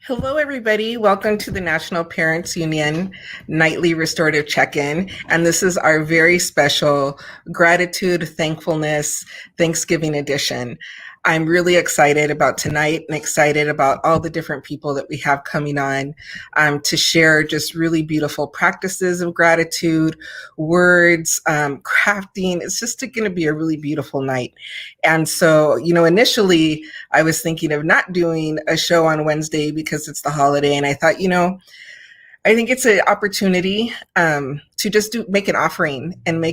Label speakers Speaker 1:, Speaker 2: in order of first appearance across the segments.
Speaker 1: Hello, everybody. Welcome to the National Parents Union Nightly Restorative Check-in. And this is our very special gratitude, thankfulness, Thanksgiving edition. I'm really excited about tonight and excited about all the different people that we have coming on to share just really beautiful practices of gratitude, words, crafting. It's just going to be a really beautiful night. And so, initially I was thinking of not doing a show on Wednesday because it's the holiday. And I thought, I think it's an opportunity to just make an offering and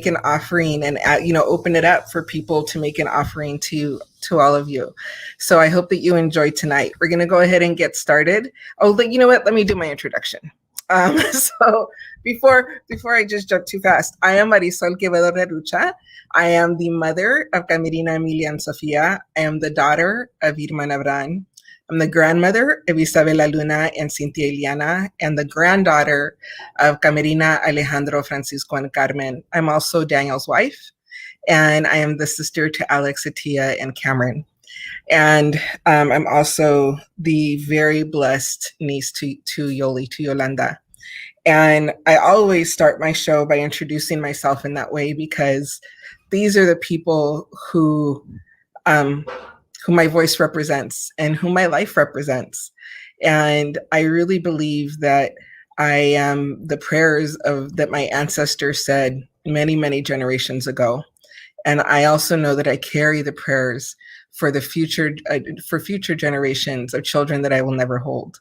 Speaker 1: open it up for people to make an offering to all of you. So I hope that you enjoy tonight. We're going to go ahead and get started. Oh, you know what? Let me do my introduction. So before I just jump too fast, I am Marisol Rucha. I am the mother of Camerina, Emilia, and Sofia. I am the daughter of Irma Navran. I'm the grandmother of Isabela Luna and Cynthia Eliana, and the granddaughter of Camerina, Alejandro, Francisco, and Carmen. I'm also Daniel's wife, and I am the sister to Alex, Atiya, and Cameron. And I'm also the very blessed niece to Yolanda. And I always start my show by introducing myself in that way because these are the people who my voice represents and who my life represents. And I really believe that I am the prayers that my ancestors said many, many generations ago. And I also know that I carry the prayers for the future generations of children that I will never hold.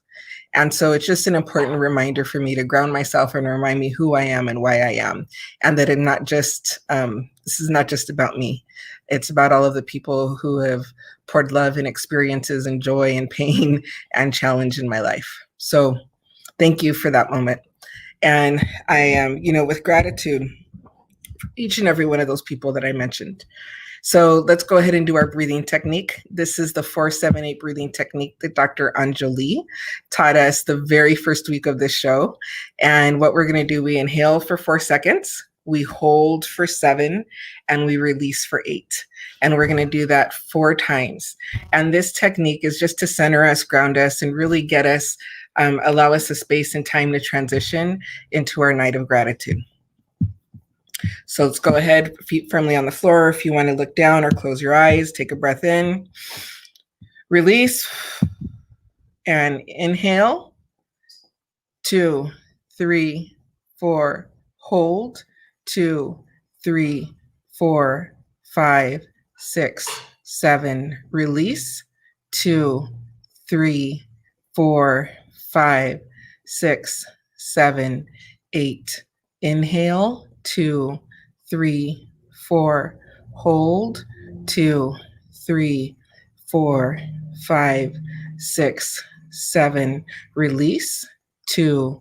Speaker 1: And so it's just an important reminder for me to ground myself and remind me who I am and why I am. And that I'm not just, this is not just about me. It's about all of the people who have poured love and experiences and joy and pain and challenge in my life. So thank you for that moment. And I am, with gratitude for each and every one of those people that I mentioned. So let's go ahead and do our breathing technique. This is the 4-7-8 breathing technique that Dr. Enjolie taught us the very first week of this show. And what we're going to do, we inhale for 4 seconds, we hold for 7, and we release for 8. And we're going to do that 4 times. And this technique is just to center us, ground us, and really get us, allow us a space and time to transition into our night of gratitude. So let's go ahead, feet firmly on the floor. If you want to look down or close your eyes, take a breath in, release, and inhale. 2, 3, 4, hold. 2, 3, 4, 5, 6, 7, release. 2, 3, 4, 5, 6, 7, 8. Inhale. 2, 3, 4, hold. 2, 3, 4, 5, 6, 7, release. 2,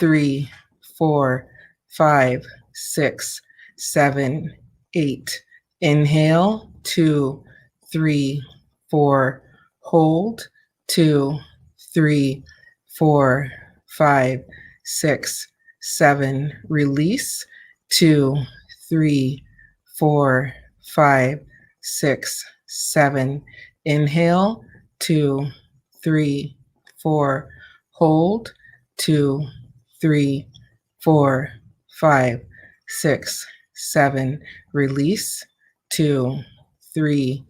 Speaker 1: 3, 4, 5, 6, 7, 8. Inhale. 2, 3, 4, hold. 2, 3, 4, 5, 6, 7, release. 2, 3, 4, 5, 6, 7. Inhale. 2, 3, 4, hold. 2, 3, 4, 5, 6, 7. Release. 2, 3,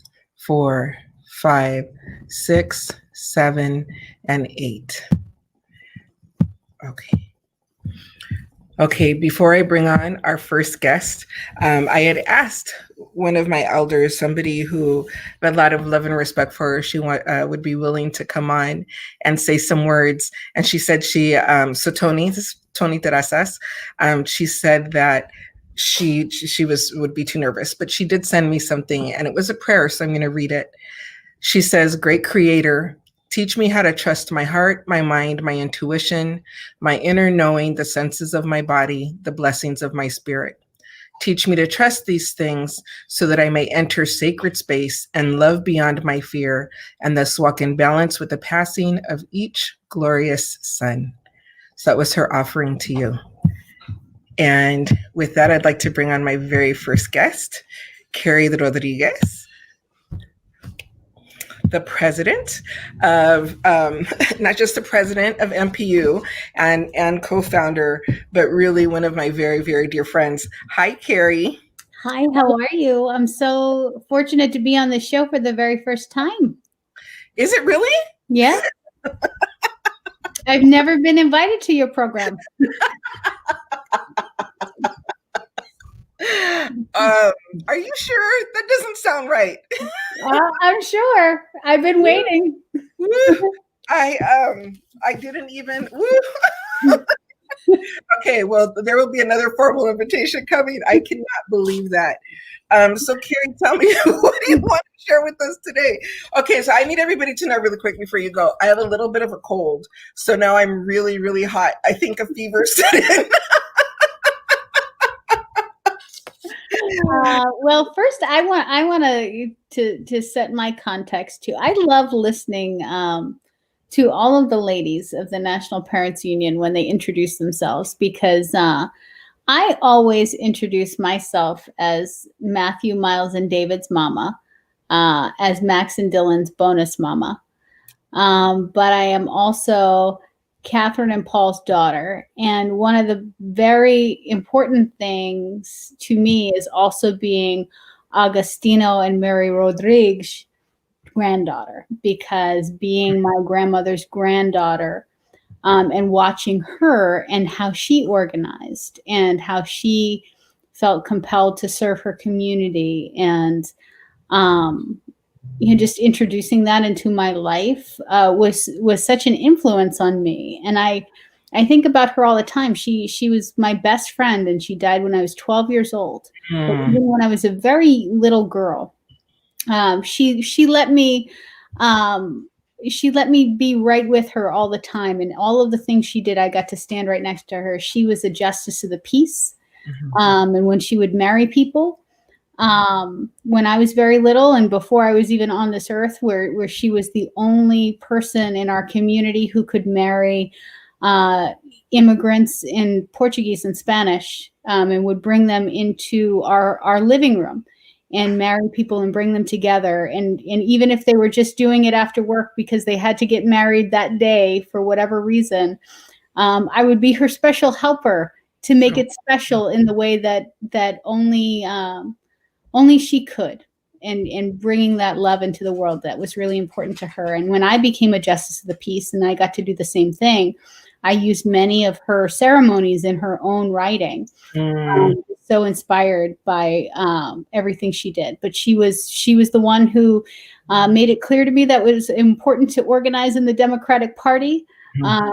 Speaker 1: 4, 5, 6, 7, and 8. Okay, before I bring on our first guest, I had asked one of my elders, somebody who had a lot of love and respect for her, she would be willing to come on and say some words. And she said so Tony Terrazas, she said that she would be too nervous, but she did send me something and it was a prayer, so I'm going to read it. She says, "Great Creator, teach me how to trust my heart, my mind, my intuition, my inner knowing, the senses of my body, the blessings of my spirit. Teach me to trust these things so that I may enter sacred space and love beyond my fear and thus walk in balance with the passing of each glorious sun." So that was her offering to you. And with that, I'd like to bring on my very first guest, Keri Rodrigues. the president of, not just the president of MPU and co-founder, but really one of my very, very dear friends. Hi, Keri.
Speaker 2: Hi, how are you? I'm so fortunate to be on the show for the very first time.
Speaker 1: Is it really?
Speaker 2: Yeah. I've never been invited to your program.
Speaker 1: Are you sure? That doesn't sound right.
Speaker 2: I'm sure. I've been waiting.
Speaker 1: I didn't even. Okay, well, there will be another formal invitation coming. I cannot believe that. So, Keri, tell me, what do you want to share with us today? Okay, so I need everybody to know really quick before you go. I have a little bit of a cold, so now I'm really, really hot. I think a fever set in.
Speaker 2: Well, first, I want to set my context too. I love listening to all of the ladies of the National Parents Union when they introduce themselves, because I always introduce myself as Matthew, Miles, and David's mama, as Max and Dylan's bonus mama. But I am also Catherine and Paul's daughter. And one of the very important things to me is also being Agustino and Mary Rodrigues' granddaughter, because being my grandmother's granddaughter, and watching her and how she organized and how she felt compelled to serve her community, and just introducing that into my life was such an influence on me. And I think about her all the time. She was my best friend, and she died when I was 12 years old. But even when I was a very little girl, she let me be right with her all the time, and all of the things she did, I got to stand right next to her. She was a justice of the peace. And when she would marry people, when I was very little and before I was even on this earth, where she was the only person in our community who could marry immigrants in Portuguese and Spanish, and would bring them into our living room and marry people and bring them together. And even if they were just doing it after work because they had to get married that day for whatever reason, I would be her special helper to make it special in the way that only she could, and bringing that love into the world that was really important to her. And when I became a justice of the peace and I got to do the same thing, I used many of her ceremonies in her own writing. So inspired by everything she did. But she was the one who made it clear to me that it was important to organize in the Democratic Party,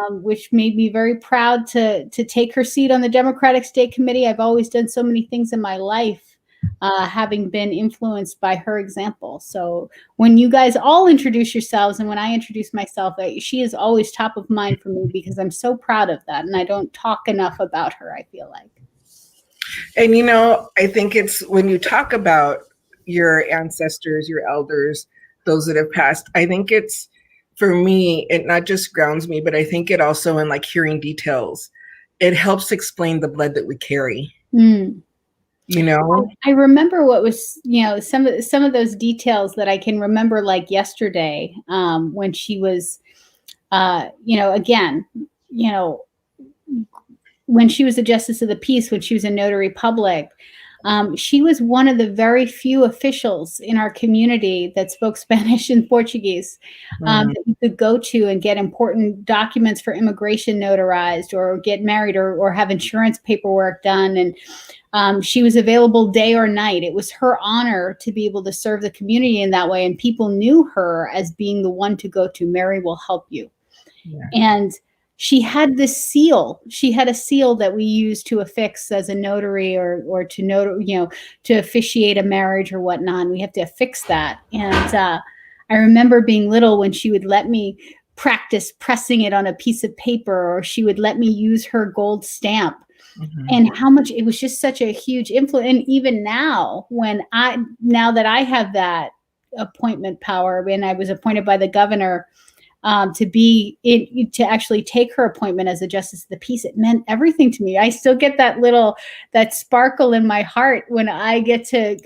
Speaker 2: which made me very proud to take her seat on the Democratic State Committee. I've always done so many things in my life, having been influenced by her example. So when you guys all introduce yourselves, and when I introduce myself, she is always top of mind for me, because I'm so proud of that. And I don't talk enough about her, I feel like.
Speaker 1: And, I think it's when you talk about your ancestors, your elders, those that have passed, I think it's, for me, it not just grounds me, but I think it also, in like hearing details, it helps explain the blood that we carry.
Speaker 2: I remember what was, some of those details that I can remember like yesterday, when she was, when she was a justice of the peace, when she was a notary public, she was one of the very few officials in our community that spoke Spanish and Portuguese, that you could go to and get important documents for immigration notarized, or get married, or have insurance paperwork done. And she was available day or night. It was her honor to be able to serve the community in that way. And people knew her as being the one to go to. Mary will help you. Yeah. And she had this seal. She had a seal that we used to affix as a notary, or to to officiate a marriage or whatnot. And we have to affix that. And I remember being little when she would let me practice pressing it on a piece of paper, or she would let me use her gold stamp. And how much it was just such a huge influence. And even now, now that I have that appointment power, and I was appointed by the governor to actually take her appointment as a justice of the peace, it meant everything to me. I still get that sparkle in my heart when I get to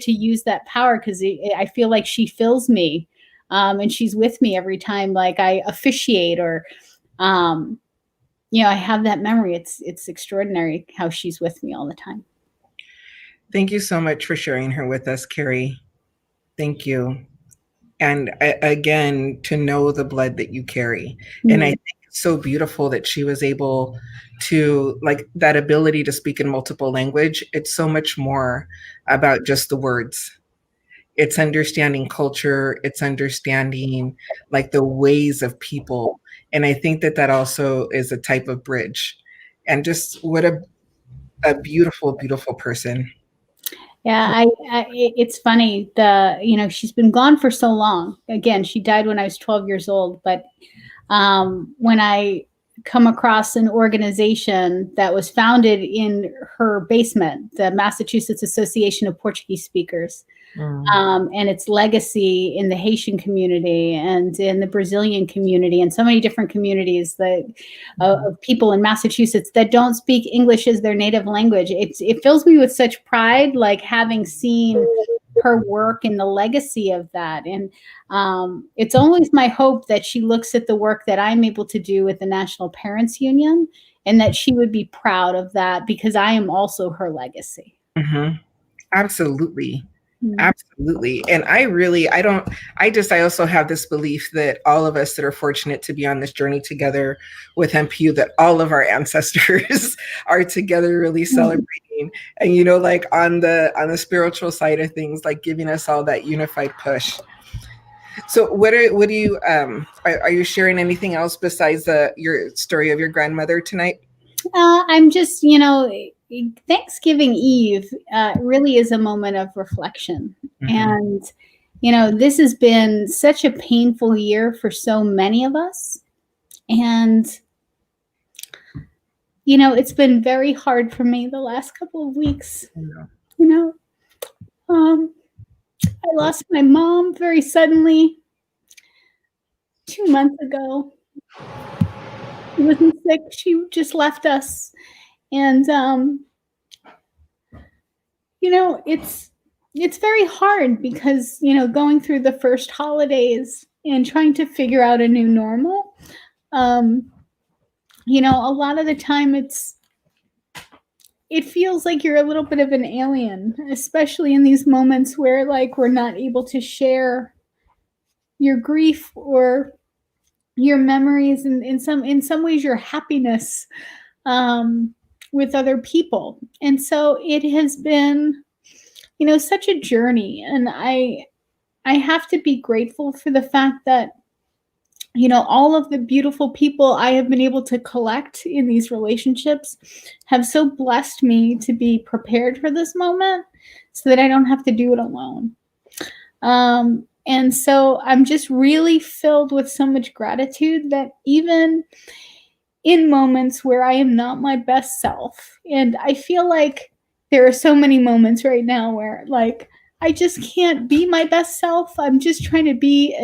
Speaker 2: use that power, because I feel like she fills me And she's with me every time, like I officiate or, I have that memory. It's extraordinary how she's with me all the time.
Speaker 1: Thank you so much for sharing her with us, Keri. Thank you. And again, to know the blood that you carry. And I think it's so beautiful that she was able to, like, that ability to speak in multiple language. It's so much more about just the words. It's understanding culture. It's understanding like the ways of people. And I think that also is a type of bridge. And just what a beautiful, beautiful person.
Speaker 2: Yeah, it's funny. She's been gone for so long. Again, she died when I was 12 years old. But when I come across an organization that was founded in her basement, the Massachusetts Association of Portuguese Speakers, and its legacy in the Haitian community and in the Brazilian community and so many different communities of people in Massachusetts that don't speak English as their native language. It fills me with such pride, like having seen her work and the legacy of that. And it's always my hope that she looks at the work that I'm able to do with the National Parents Union and that she would be proud of that because I am also her legacy.
Speaker 1: Mm-hmm. Absolutely. Absolutely. And I also have this belief that all of us that are fortunate to be on this journey together with MPU, that all of our ancestors are together really celebrating and, like on the spiritual side of things, like giving us all that unified push. So what do you, are you sharing anything else besides your story of your grandmother tonight?
Speaker 2: I'm just, Thanksgiving Eve really is a moment of reflection. And, this has been such a painful year for so many of us. And, it's been very hard for me the last couple of weeks. I lost my mom very suddenly 2 months ago. She wasn't sick. She just left us. And, it's very hard because, going through the first holidays and trying to figure out a new normal, a lot of the time it feels like you're a little bit of an alien, especially in these moments where like we're not able to share your grief or your memories and in some ways your happiness with other people. And so it has been, such a journey. And I have to be grateful for the fact that, all of the beautiful people I have been able to collect in these relationships have so blessed me to be prepared for this moment so that I don't have to do it alone. And so I'm just really filled with so much gratitude that even in moments where I am not my best self, and I feel like there are so many moments right now where like I just can't be my best self. I'm just trying to be,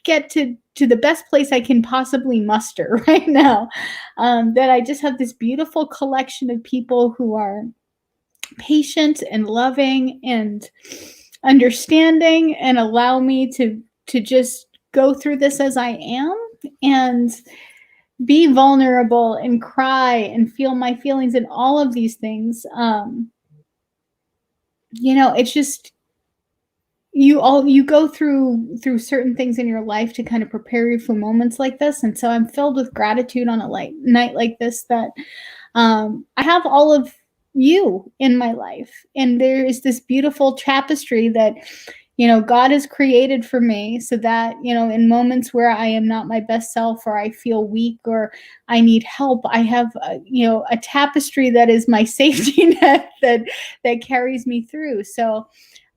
Speaker 2: get to the best place I can possibly muster right now. That I just have this beautiful collection of people who are patient and loving and understanding and allow me to just go through this as I am and be vulnerable and cry and feel my feelings and all of these things. It's just you go through certain things in your life to kind of prepare you for moments like this. And so I'm filled with gratitude on a night like this that I have all of you in my life. And there is this beautiful tapestry that, God has created for me so that, in moments where I am not my best self or I feel weak or I need help, I have, a tapestry that is my safety net that carries me through. So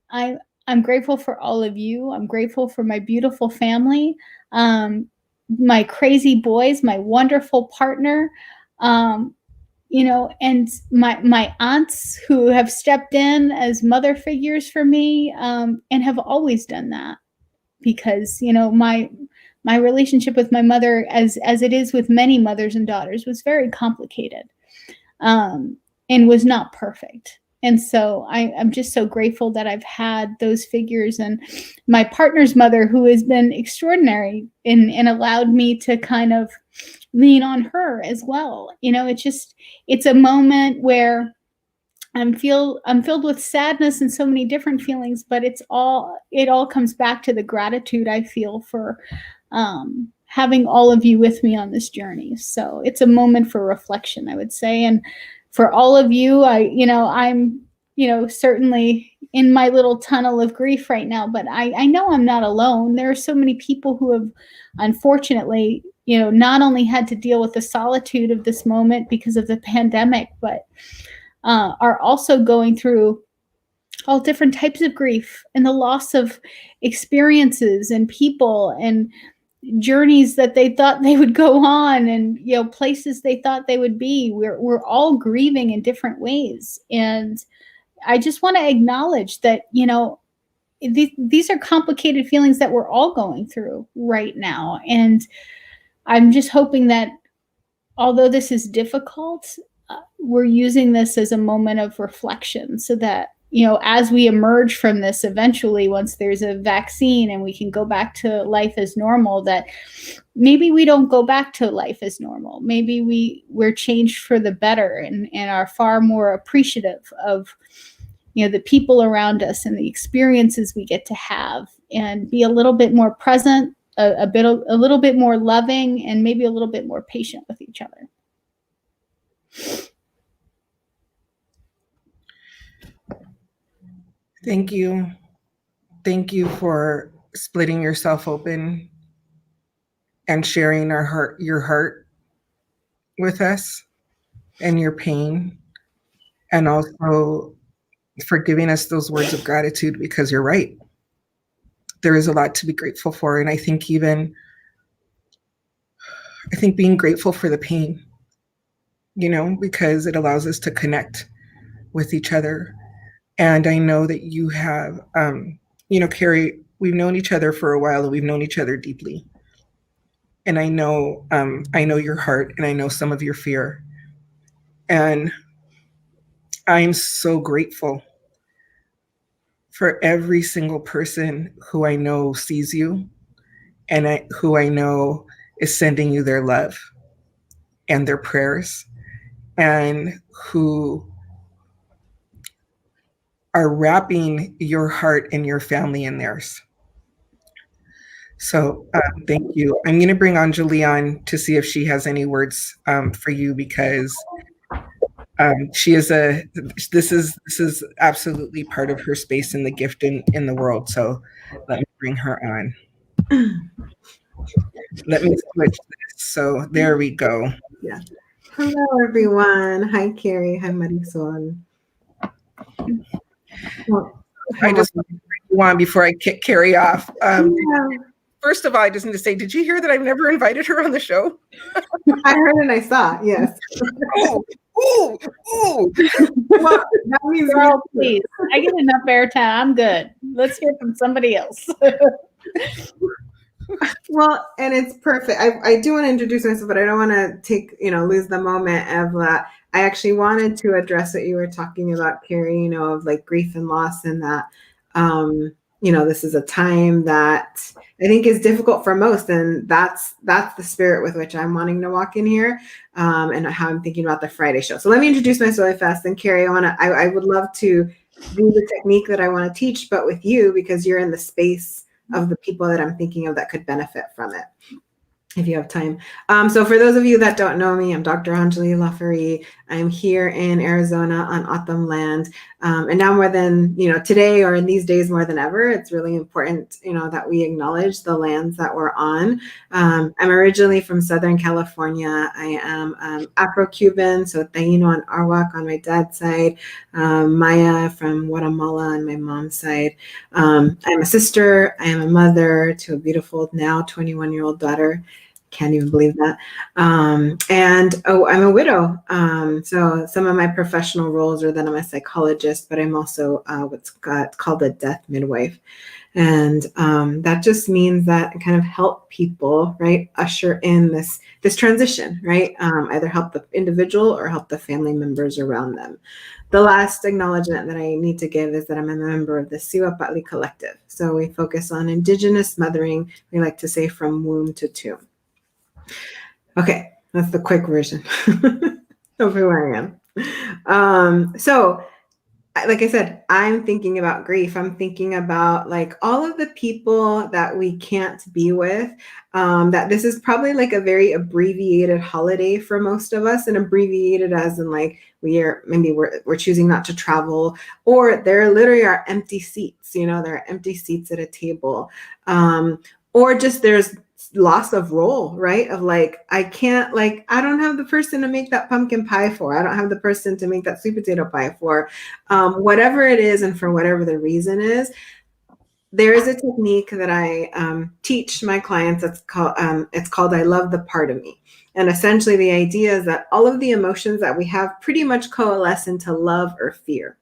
Speaker 2: I'm grateful for all of you. I'm grateful for my beautiful family, my crazy boys, my wonderful partner, and my aunts who have stepped in as mother figures for me, and have always done that because, my relationship with my mother, as it is with many mothers and daughters, was very complicated, and was not perfect. And so I'm just so grateful that I've had those figures, and my partner's mother, who has been extraordinary and allowed me to kind of lean on her as well. It's a moment where I'm filled with sadness and so many different feelings, but it all comes back to the gratitude I feel for having all of you with me on this journey. So it's a moment for reflection, I would say. And for all of you, I'm certainly in my little tunnel of grief right now, but I know I'm not alone. There are so many people who have, unfortunately, not only had to deal with the solitude of this moment because of the pandemic, but are also going through all different types of grief and the loss of experiences and people and journeys that they thought they would go on, and places they thought they would be. We're all grieving in different ways, and I just want to acknowledge that these are complicated feelings that we're all going through right now. And I'm just hoping that although this is difficult, we're using this as a moment of reflection, so that as we emerge from this eventually, once there's a vaccine and we can go back to life as normal, that maybe we don't go back to life as normal. Maybe we're changed for the better, and are far more appreciative of the people around us and the experiences we get to have, and be a little bit more present, a little bit more loving, and maybe a little bit more patient with each other.
Speaker 1: Thank you. Thank you for splitting yourself open and sharing your heart with us and your pain, and also for giving us those words of gratitude, because you're right. There is a lot to be grateful for. And I think being grateful for the pain, because it allows us to connect with each other. And I know that you have, Keri, we've known each other for a while, and we've known each other deeply. And I know your heart, and I know some of your fear. And I'm so grateful for every single person who I know sees you, and who I know is sending you their love and their prayers, and who are wrapping your heart and your family in theirs. So thank you. I'm going to bring Enjolie on to see if she has any words for you, because this is absolutely part of her space and the gift in the world. So let me bring her on. Let me switch this. So there we go.
Speaker 3: Yeah. Hello, everyone. Hi, Keri. Hi, Marisol.
Speaker 1: I just want to bring you on before I kick Keri off. First of all, I just need to say, did you hear that I've never invited her on the show?
Speaker 3: I heard and I saw, yes.
Speaker 1: Ooh.
Speaker 3: Well, that means
Speaker 2: please. I get enough airtime. I'm good. Let's hear from somebody else.
Speaker 3: Well, and it's perfect. I do want to introduce myself, but I don't want to lose the moment of that. I actually wanted to address what you were talking about, Keri, of like grief and loss, and that, this is a time that I think is difficult for most. And that's the spirit with which I'm wanting to walk in here, and how I'm thinking about the Friday show. So let me introduce myself really fast. And Keri, I would love to do the technique that I want to teach, but with you, because you're in the space of the people that I'm thinking of that could benefit from it, if you have time. So for those of you that don't know me, I'm Dr. Enjolie Lafaurie. I'm here in Arizona on Autumn land. And now more than, today, or in these days more than ever, it's really important, that we acknowledge the lands that we're on. I'm originally from Southern California. I am Afro-Cuban, so Taino and Arawak on my dad's side, Maya from Guatemala on my mom's side. I'm a sister. I am a mother to a beautiful now 21-year-old daughter, Can't even believe that. And I'm a widow. So some of my professional roles are that I'm a psychologist, but I'm also what's called a death midwife. And that just means that I kind of help people, right, usher in this transition, right? Either help the individual or help the family members around them. The last acknowledgement that I need to give is that I'm a member of the Siwa Patli Collective. So we focus on Indigenous mothering. We like to say from womb to tomb. Okay, that's the quick version of who I am. So like I said, I'm thinking about grief. I'm thinking about like all of the people that we can't be with, that this is probably like a very abbreviated holiday for most of us, and abbreviated as in like we're choosing not to travel, or there literally are empty seats, there are empty seats at a table, or just there's loss of role, right? Of like, I don't have the person to make that pumpkin pie for. I don't have the person to make that sweet potato pie for. Whatever it is, and for whatever the reason is, there is a technique that I teach my clients. It's called I Love the Part of Me. And essentially the idea is that all of the emotions that we have pretty much coalesce into love or fear.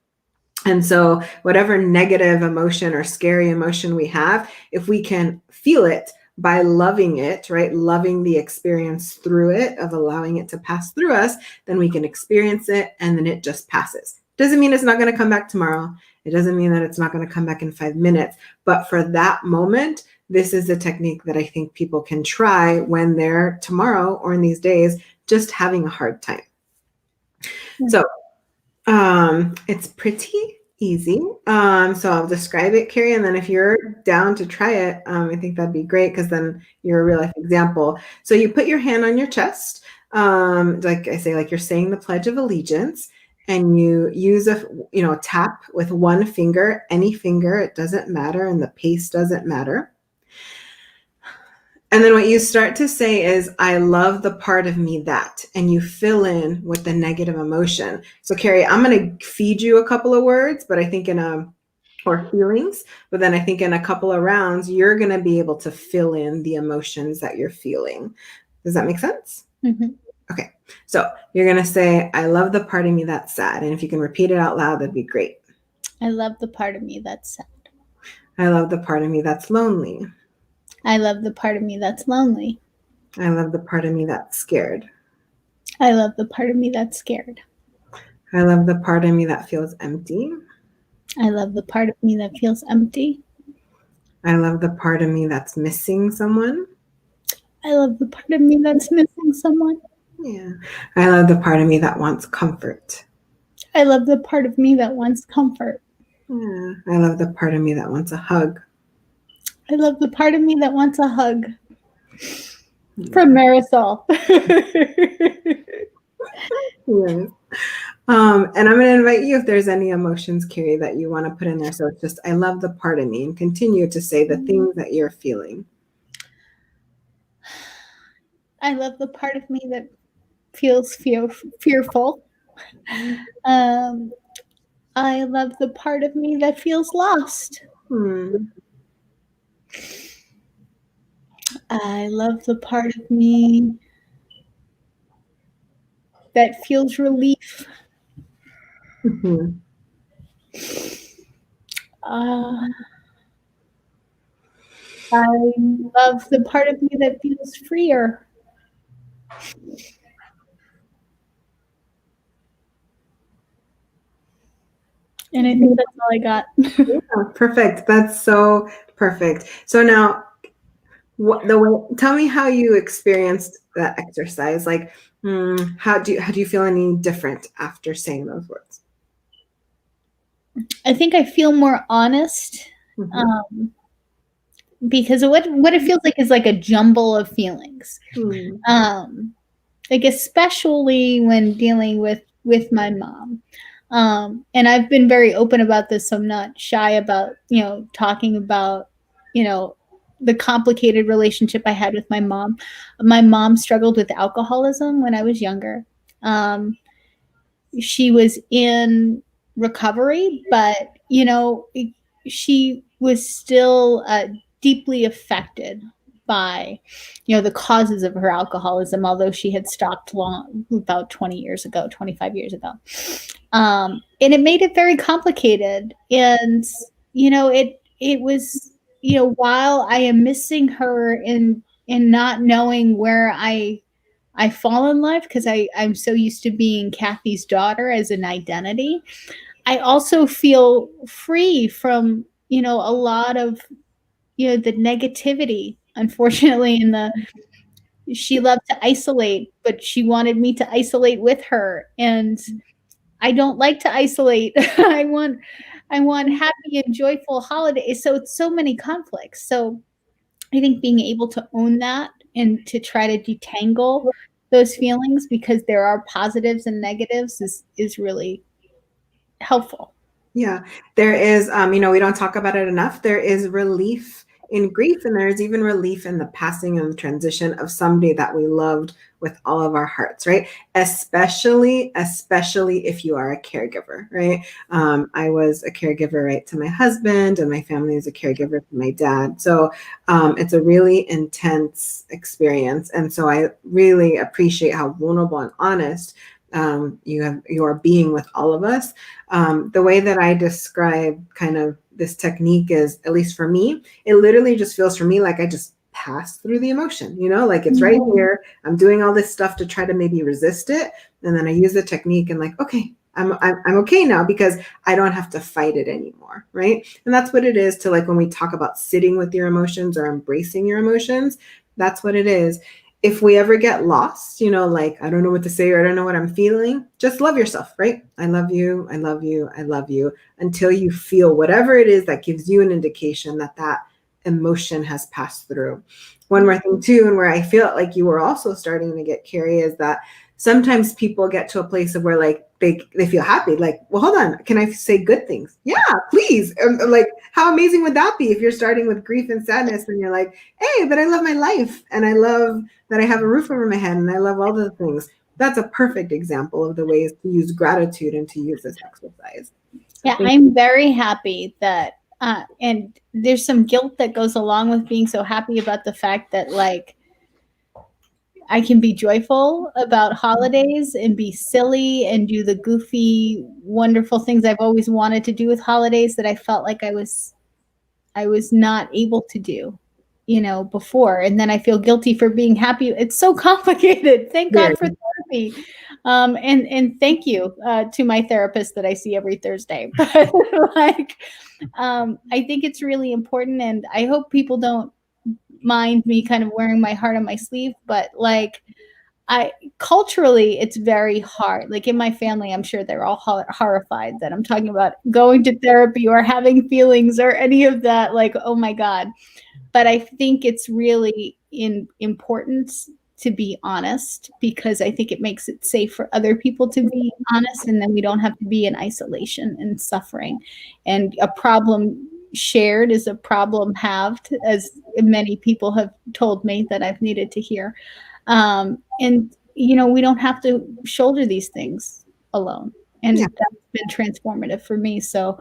Speaker 3: And so whatever negative emotion or scary emotion we have, if we can feel it by loving it, right? Loving the experience through it, of allowing it to pass through us, then we can experience it, and then it just passes. Doesn't mean it's not going to come back tomorrow. It doesn't mean that it's not going to come back in 5 minutes. But for that moment, this is a technique that I think people can try when they're tomorrow or in these days just having a hard time. So it's pretty easy. So I'll describe it, Keri, and then if you're down to try it, I think that'd be great, because then you're a real life example. So you put your hand on your chest, like I say, like you're saying the Pledge of Allegiance, and you use a tap with one finger, any finger, it doesn't matter, and the pace doesn't matter. And then what you start to say is, I love the part of me that, and you fill in with the negative emotion. So Keri, I'm going to feed you a couple of words, but I think or feelings, but then I think in a couple of rounds, you're going to be able to fill in the emotions that you're feeling. Does that make sense?
Speaker 2: Mm-hmm.
Speaker 3: Okay. So you're going to say, I love the part of me that's sad. And if you can repeat it out loud, that'd be great.
Speaker 2: I love the part of me that's sad.
Speaker 3: I love the part of me that's lonely.
Speaker 2: I love the part of me that's lonely.
Speaker 3: I love the part of me that's scared.
Speaker 2: I love the part of me that's scared.
Speaker 3: I love the part of me that feels empty.
Speaker 2: I love the part of me that feels empty.
Speaker 3: I love the part of me that's missing someone.
Speaker 2: I love the part of me that's missing someone.
Speaker 3: Yeah. I love the part of me that wants comfort.
Speaker 2: I love the part of me that wants comfort.
Speaker 3: Yeah. I love the part of me that wants a hug.
Speaker 2: I love the part of me that wants a hug. From Marisol.
Speaker 3: Yes. And I'm going to invite you, if there's any emotions, Keri, that you want to put in there. So it's just, I love the part of me, and continue to say the things that you're feeling.
Speaker 2: I love the part of me that feels fearful. I love the part of me that feels lost. I love the part of me that feels relief.
Speaker 3: Mm-hmm.
Speaker 2: I love the part of me that feels freer. And I think that's all I got.
Speaker 3: Yeah, perfect. That's so perfect. So now, tell me how you experienced that exercise. Like, how do you feel any different after saying those words?
Speaker 2: I think I feel more honest, because what it feels like is like a jumble of feelings. Like especially when dealing with my mom. And I've been very open about this, so I'm not shy about, talking about, the complicated relationship I had with my mom. My mom struggled with alcoholism when I was younger. She was in recovery, but, she was still deeply affected identify, the causes of her alcoholism, although she had stopped about 20 years ago, 25 years ago. And it made it very complicated. And, it was, while I am missing her in not knowing where I fall in life, because I'm so used to being Kathy's daughter as an identity, I also feel free from, a lot of, the negativity, unfortunately, she loved to isolate, but she wanted me to isolate with her. And I don't like to isolate. I want happy and joyful holidays. So it's so many conflicts. So I think being able to own that and to try to detangle those feelings, because there are positives and negatives, is really helpful.
Speaker 3: Yeah, there is, we don't talk about it enough. There is relief in grief, and there's even relief in the passing and the transition of somebody that we loved with all of our hearts, right? Especially if you are a caregiver, right? I was a caregiver, right, to my husband, and my family is a caregiver to my dad. So it's a really intense experience. And so I really appreciate how vulnerable and honest you are being with all of us. The way that I describe kind of this technique is, at least for me, it literally just feels for me like I just pass through the emotion, like it's right here. I'm doing all this stuff to try to maybe resist it. And then I use the technique and like, okay, I'm okay now because I don't have to fight it anymore. Right. And that's what it is to, like, when we talk about sitting with your emotions or embracing your emotions, that's what it is. If we ever get lost, like, I don't know what to say, or I don't know what I'm feeling, just love yourself, right? I love you. I love you. I love you, until you feel whatever it is that gives you an indication that that emotion has passed through. One more thing too, and where I feel like you were also starting to get, Keri, is that sometimes people get to a place of where, like, they feel happy. Like, well, hold on, can I say good things? Yeah, please. Like, how amazing would that be if you're starting with grief and sadness and you're like, hey, but I love my life, and I love that I have a roof over my head, and I love all the things. That's a perfect example of the ways to use gratitude and to use this exercise.
Speaker 2: Yeah, I'm very happy that, and there's some guilt that goes along with being so happy about the fact that, like, I can be joyful about holidays and be silly and do the goofy, wonderful things I've always wanted to do with holidays that I felt like I was not able to do, before. And then I feel guilty for being happy. It's so complicated. Thank God for therapy. And thank you to my therapist that I see every Thursday. But like, I think it's really important, and I hope people don't mind me kind of wearing my heart on my sleeve, but like, culturally, it's very hard. Like, in my family, I'm sure they're all horrified that I'm talking about going to therapy or having feelings or any of that. Like, oh my God. But I think it's really important to be honest, because I think it makes it safe for other people to be honest, and then we don't have to be in isolation and suffering. And a problem shared is a problem halved, as many people have told me that I've needed to hear. And we don't have to shoulder these things alone. And that's been transformative for me. So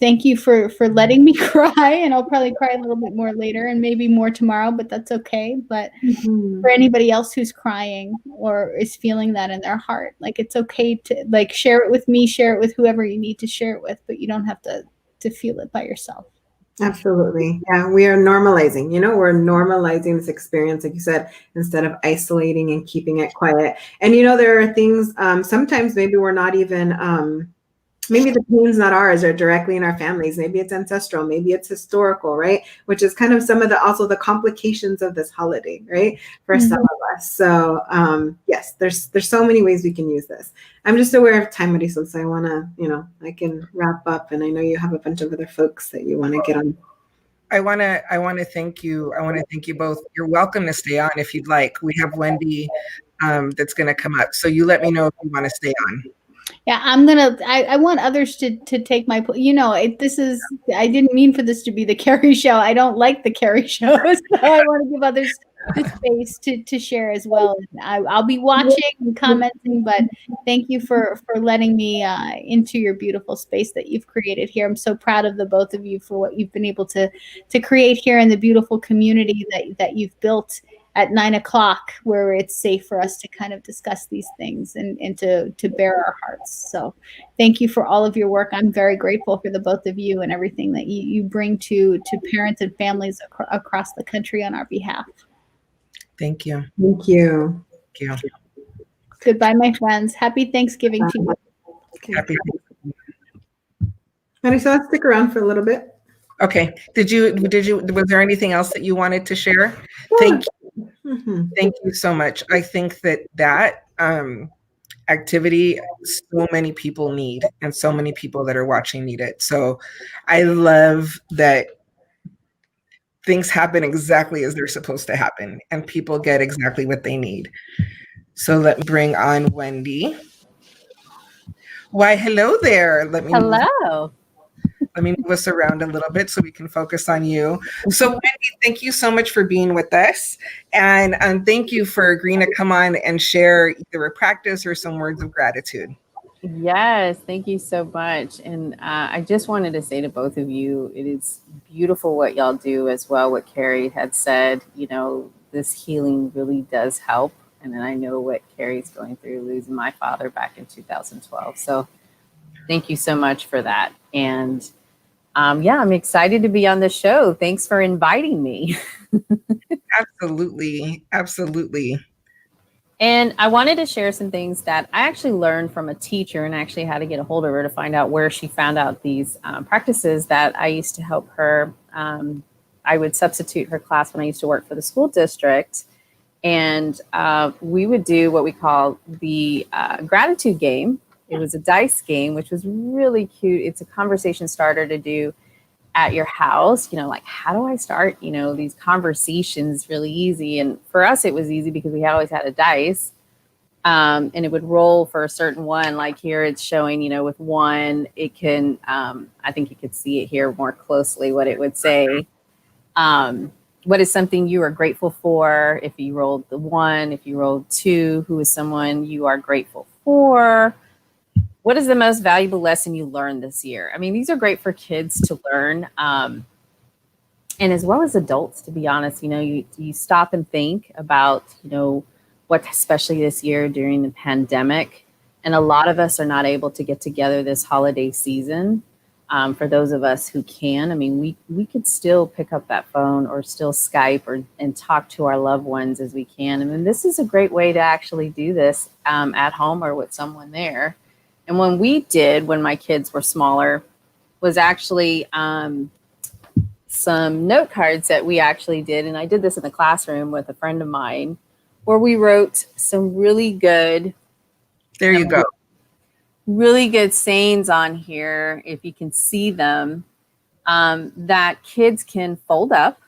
Speaker 2: thank you for letting me cry, and I'll probably cry a little bit more later and maybe more tomorrow, but that's okay. But for anybody else who's crying or is feeling that in their heart, like, it's okay to, like, share it with me, share it with whoever you need to share it with, but you don't have to feel it by yourself.
Speaker 3: Absolutely. Yeah, we are normalizing, we're normalizing this experience, like you said, instead of isolating and keeping it quiet. And, there are things, sometimes maybe we're not even, maybe the pain's not ours or directly in our families. Maybe it's ancestral, maybe it's historical, right? Which is kind of some of also the complications of this holiday, right? For some of us. So yes, there's so many ways we can use this. I'm just aware of time, Marisol, so I want to, I can wrap up, and I know you have a bunch of other folks that you want to get on.
Speaker 1: I want to thank you. I want to thank you both. You're welcome to stay on if you'd like. We have Wendy that's going to come up. So you let me know if you want to stay on.
Speaker 2: Yeah, I want others to take my, I didn't mean for this to be the Keri show. I don't like the Keri show. So I want to give others the space to share as well. I'll be watching and commenting, but thank you for letting me into your beautiful space that you've created here. I'm so proud of the both of you for what you've been able to create here in the beautiful community that you've built at 9 o'clock, where it's safe for us to kind of discuss these things and to bare our hearts. So thank you for all of your work. I'm very grateful for the both of you and everything that you bring to parents and families across the country on our behalf.
Speaker 1: Thank you.
Speaker 3: Thank you.
Speaker 1: Thank you.
Speaker 2: Goodbye, my friends. Happy Thanksgiving to you.
Speaker 3: Okay.
Speaker 1: Happy.
Speaker 3: Marisol, stick around for a little bit.
Speaker 1: Okay. Was there anything else that you wanted to share? Thank you. Thank you so much. I think that activity, so many people need, and so many people that are watching need it. So I love that things happen exactly as they're supposed to happen and people get exactly what they need. So let me bring on Wendy. Why, hello there.
Speaker 4: Hello.
Speaker 1: Let me move us around a little bit so we can focus on you. So Wendy, thank you so much for being with us. And thank you for agreeing to come on and share either a practice or some words of gratitude.
Speaker 4: Yes, thank you so much. And I just wanted to say to both of you, it is beautiful what y'all do as well. What Keri had said, this healing really does help. And then I know what Keri's going through, losing my father back in 2012. So thank you so much for that. And I'm excited to be on the show. Thanks for inviting me.
Speaker 1: Absolutely. Absolutely.
Speaker 4: And I wanted to share some things that I actually learned from a teacher, and actually had to get a hold of her to find out where she found out these practices that I used to help her. I would substitute her class when I used to work for the school district. And we would do what we call the gratitude game. It was a dice game, which was really cute. It's a conversation starter to do at your house, like, how do I start, these conversations really easy? And for us, it was easy because we always had a dice, and it would roll for a certain one. Like here it's showing, with one, it can, I think you could see it here more closely, what it would say. What is something you are grateful for? If you rolled the one, if you rolled two, who is someone you are grateful for? What is the most valuable lesson you learned this year? I mean, these are great for kids to learn, and as well as adults, to be honest. You stop and think about, what, especially this year during the pandemic, and a lot of us are not able to get together this holiday season. For those of us who can, I mean, we could still pick up that phone or still Skype and talk to our loved ones as we can. I mean, this is a great way to actually do this at home or with someone there. And when my kids were smaller, was actually some note cards that we actually did. And I did this in the classroom with a friend of mine, where we wrote some really good.
Speaker 1: There you go.
Speaker 4: Really good sayings on here, if you can see them, that kids can fold up,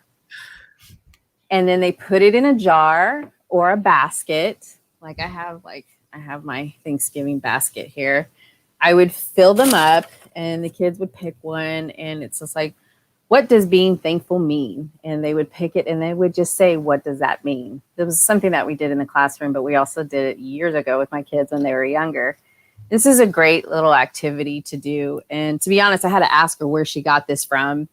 Speaker 4: and then they put it in a jar or a basket. Like I have my Thanksgiving basket here. I would fill them up, and the kids would pick one, and it's just like, what does being thankful mean? And they would pick it, and they would just say, what does that mean? It was something that we did in the classroom, but we also did it years ago with my kids when they were younger. This is a great little activity to do. And to be honest, I had to ask her where she got this from,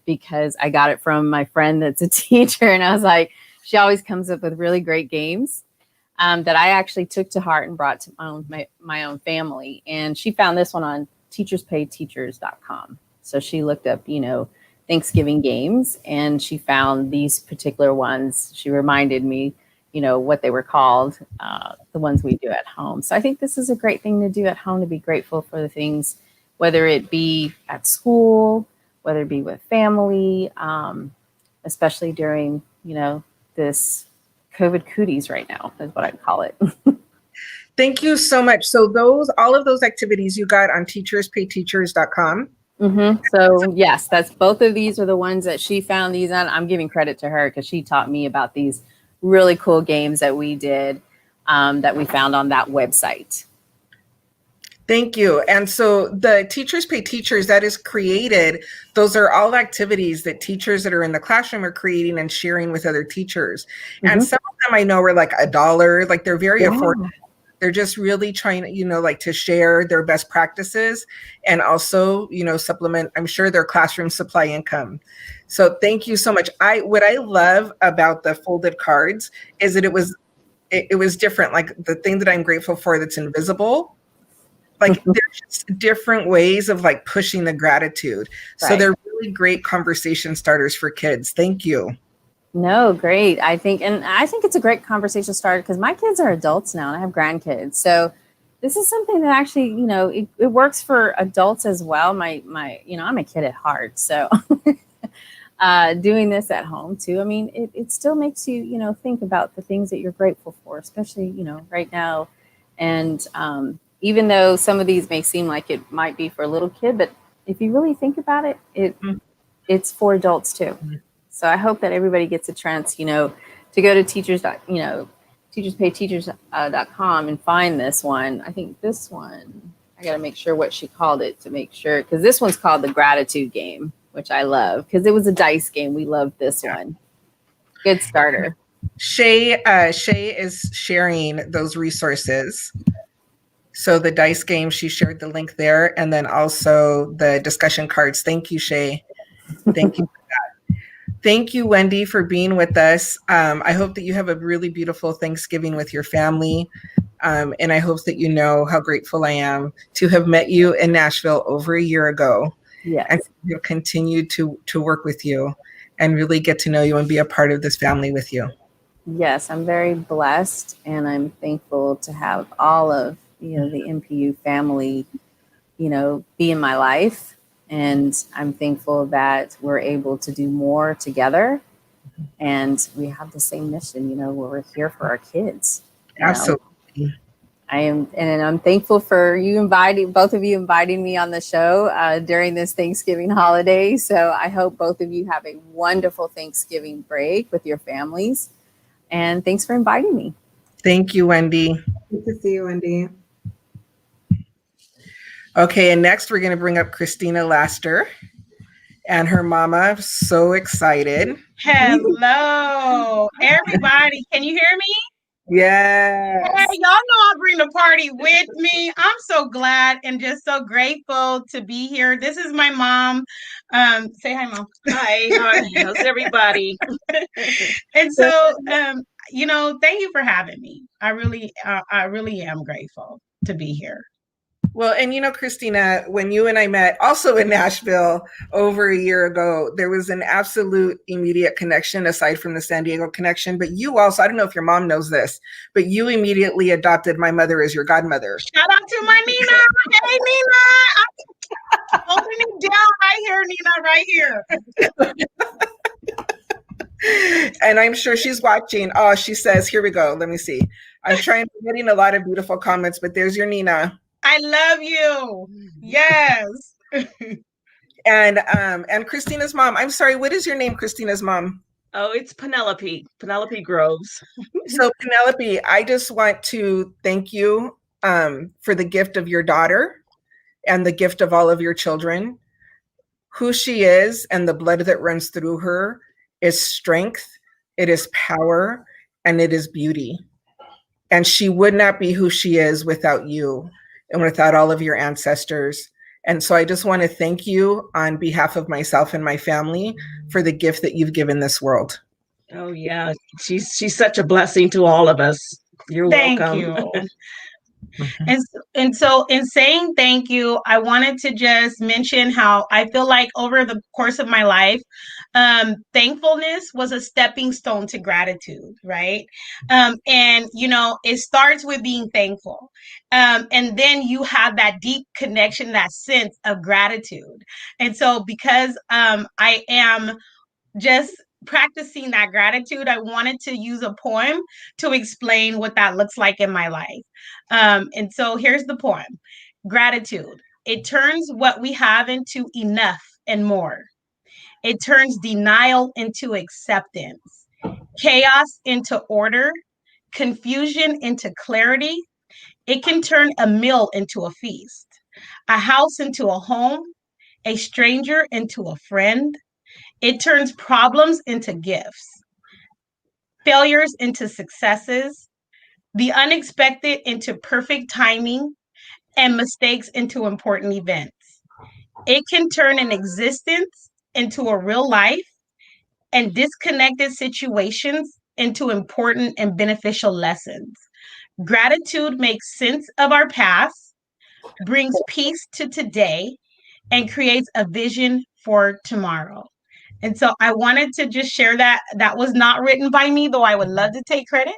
Speaker 4: because I got it from my friend that's a teacher. And I was like, she always comes up with really great games that I actually took to heart and brought to my own family. And she found this one on teacherspayteachers.com. So she looked up, Thanksgiving games, and she found these particular ones. She reminded me, what they were called, the ones we do at home. So I think this is a great thing to do at home, to be grateful for the things, whether it be at school, whether it be with family, especially during, this COVID cooties right now is what I'd call it.
Speaker 1: Thank you so much. So all of those activities you got on teacherspayteachers.com.
Speaker 4: Mm-hmm. So yes, that's both of these are the ones that she found these on. I'm giving credit to her because she taught me about these really cool games that we did, that we found on that website.
Speaker 1: Thank you. And so the Teachers Pay Teachers that is created, those are all activities that teachers that are in the classroom are creating and sharing with other teachers. And some of them I know are like $1, like they're very affordable. They're just really trying, like to share their best practices and also, supplement, I'm sure, their classroom supply income. So thank you so much. What I love about the folded cards is that it was different. Like the thing that I'm grateful for that's invisible, like there's just different ways of like pushing the gratitude. So they're really great conversation starters for kids. Thank you.
Speaker 4: No, great. I think it's a great conversation starter because my kids are adults now and I have grandkids. So this is something that actually, it works for adults as well. I'm a kid at heart. So doing this at home too, I mean, it still makes you, think about the things that you're grateful for, especially, right now. And even though some of these may seem like it might be for a little kid, but if you really think about it, it's for adults too. So I hope that everybody gets a chance, to go to teacherspayteachers.com and find this one. I think this one, I got to make sure what she called it to make sure, because this one's called the gratitude game, which I love because it was a dice game. We love this one. Good starter.
Speaker 1: Shay is sharing those resources. So the dice game, she shared the link there, and then also the discussion cards. Thank you, Shay. Thank you for that. Thank you, Wendy, for being with us. I hope that you have a really beautiful Thanksgiving with your family. And I hope that you know how grateful I am to have met you in Nashville over a year ago.
Speaker 4: Yes.
Speaker 1: And we'll continue to work with you and really get to know you and be a part of this family with you.
Speaker 4: Yes, I'm very blessed and I'm thankful to have all of, the NPU family, be in my life. And I'm thankful that we're able to do more together. And we have the same mission, where we're here for our kids.
Speaker 1: Absolutely.
Speaker 4: I'm thankful for both of you inviting me on the show during this Thanksgiving holiday. So I hope both of you have a wonderful Thanksgiving break with your families. And thanks for inviting me.
Speaker 1: Thank you, Wendy.
Speaker 3: Good to see you, Wendy.
Speaker 1: Okay, and next we're going to bring up Christina Laster and her mama. So excited.
Speaker 5: Hello, everybody. Can you hear me?
Speaker 1: Yes.
Speaker 5: Hey, y'all know I'll bring the party with me. I'm so glad and just so grateful to be here. This is my mom. Say hi, Mom. Hi. How's everybody? And so, thank you for having me. I really am grateful to be here.
Speaker 1: Well, and Christina, when you and I met also in Nashville over a year ago, there was an absolute immediate connection aside from the San Diego connection. But you also, I don't know if your mom knows this, but you immediately adopted my mother as your godmother.
Speaker 5: Shout out to my Nina. Hey, Nina. I'm holding it down right here, Nina, right
Speaker 1: here. And I'm sure she's watching. Oh, she says, here we go. Let me see. I'm getting a lot of beautiful comments, but there's your Nina.
Speaker 5: I love you. Yes.
Speaker 1: And Christina's mom. I'm sorry, what is your name, Christina's mom?
Speaker 6: Oh, it's Penelope Groves.
Speaker 1: So Penelope, I just want to thank you for the gift of your daughter and the gift of all of your children. Who she is and the blood that runs through her is strength, it is power, and it is beauty. And she would not be who she is without you and without all of your ancestors. And so I just want to thank you on behalf of myself and my family for the gift that you've given this world.
Speaker 6: Oh yeah, she's such a blessing to all of us. You're welcome.
Speaker 5: Thank you. And so in saying thank you, I wanted to just mention how I feel like over the course of my life, thankfulness was a stepping stone to gratitude, right? And it starts with being thankful. And then you have that deep connection, that sense of gratitude. And so because I am just practicing that gratitude, I wanted to use a poem to explain what that looks like in my life. And so here's the poem. Gratitude. It turns what we have into enough and more. It turns denial into acceptance, chaos into order, confusion into clarity. It can turn a meal into a feast. a house into a home, a stranger into a friend. It turns problems into gifts, failures into successes, the unexpected into perfect timing, and mistakes into important events. It can turn an existence into a real life and disconnected situations into important and beneficial lessons. Gratitude makes sense of our past, brings peace to today, and creates a vision for tomorrow. And so I wanted to just share that. That was not written by me, though I would love to take credit.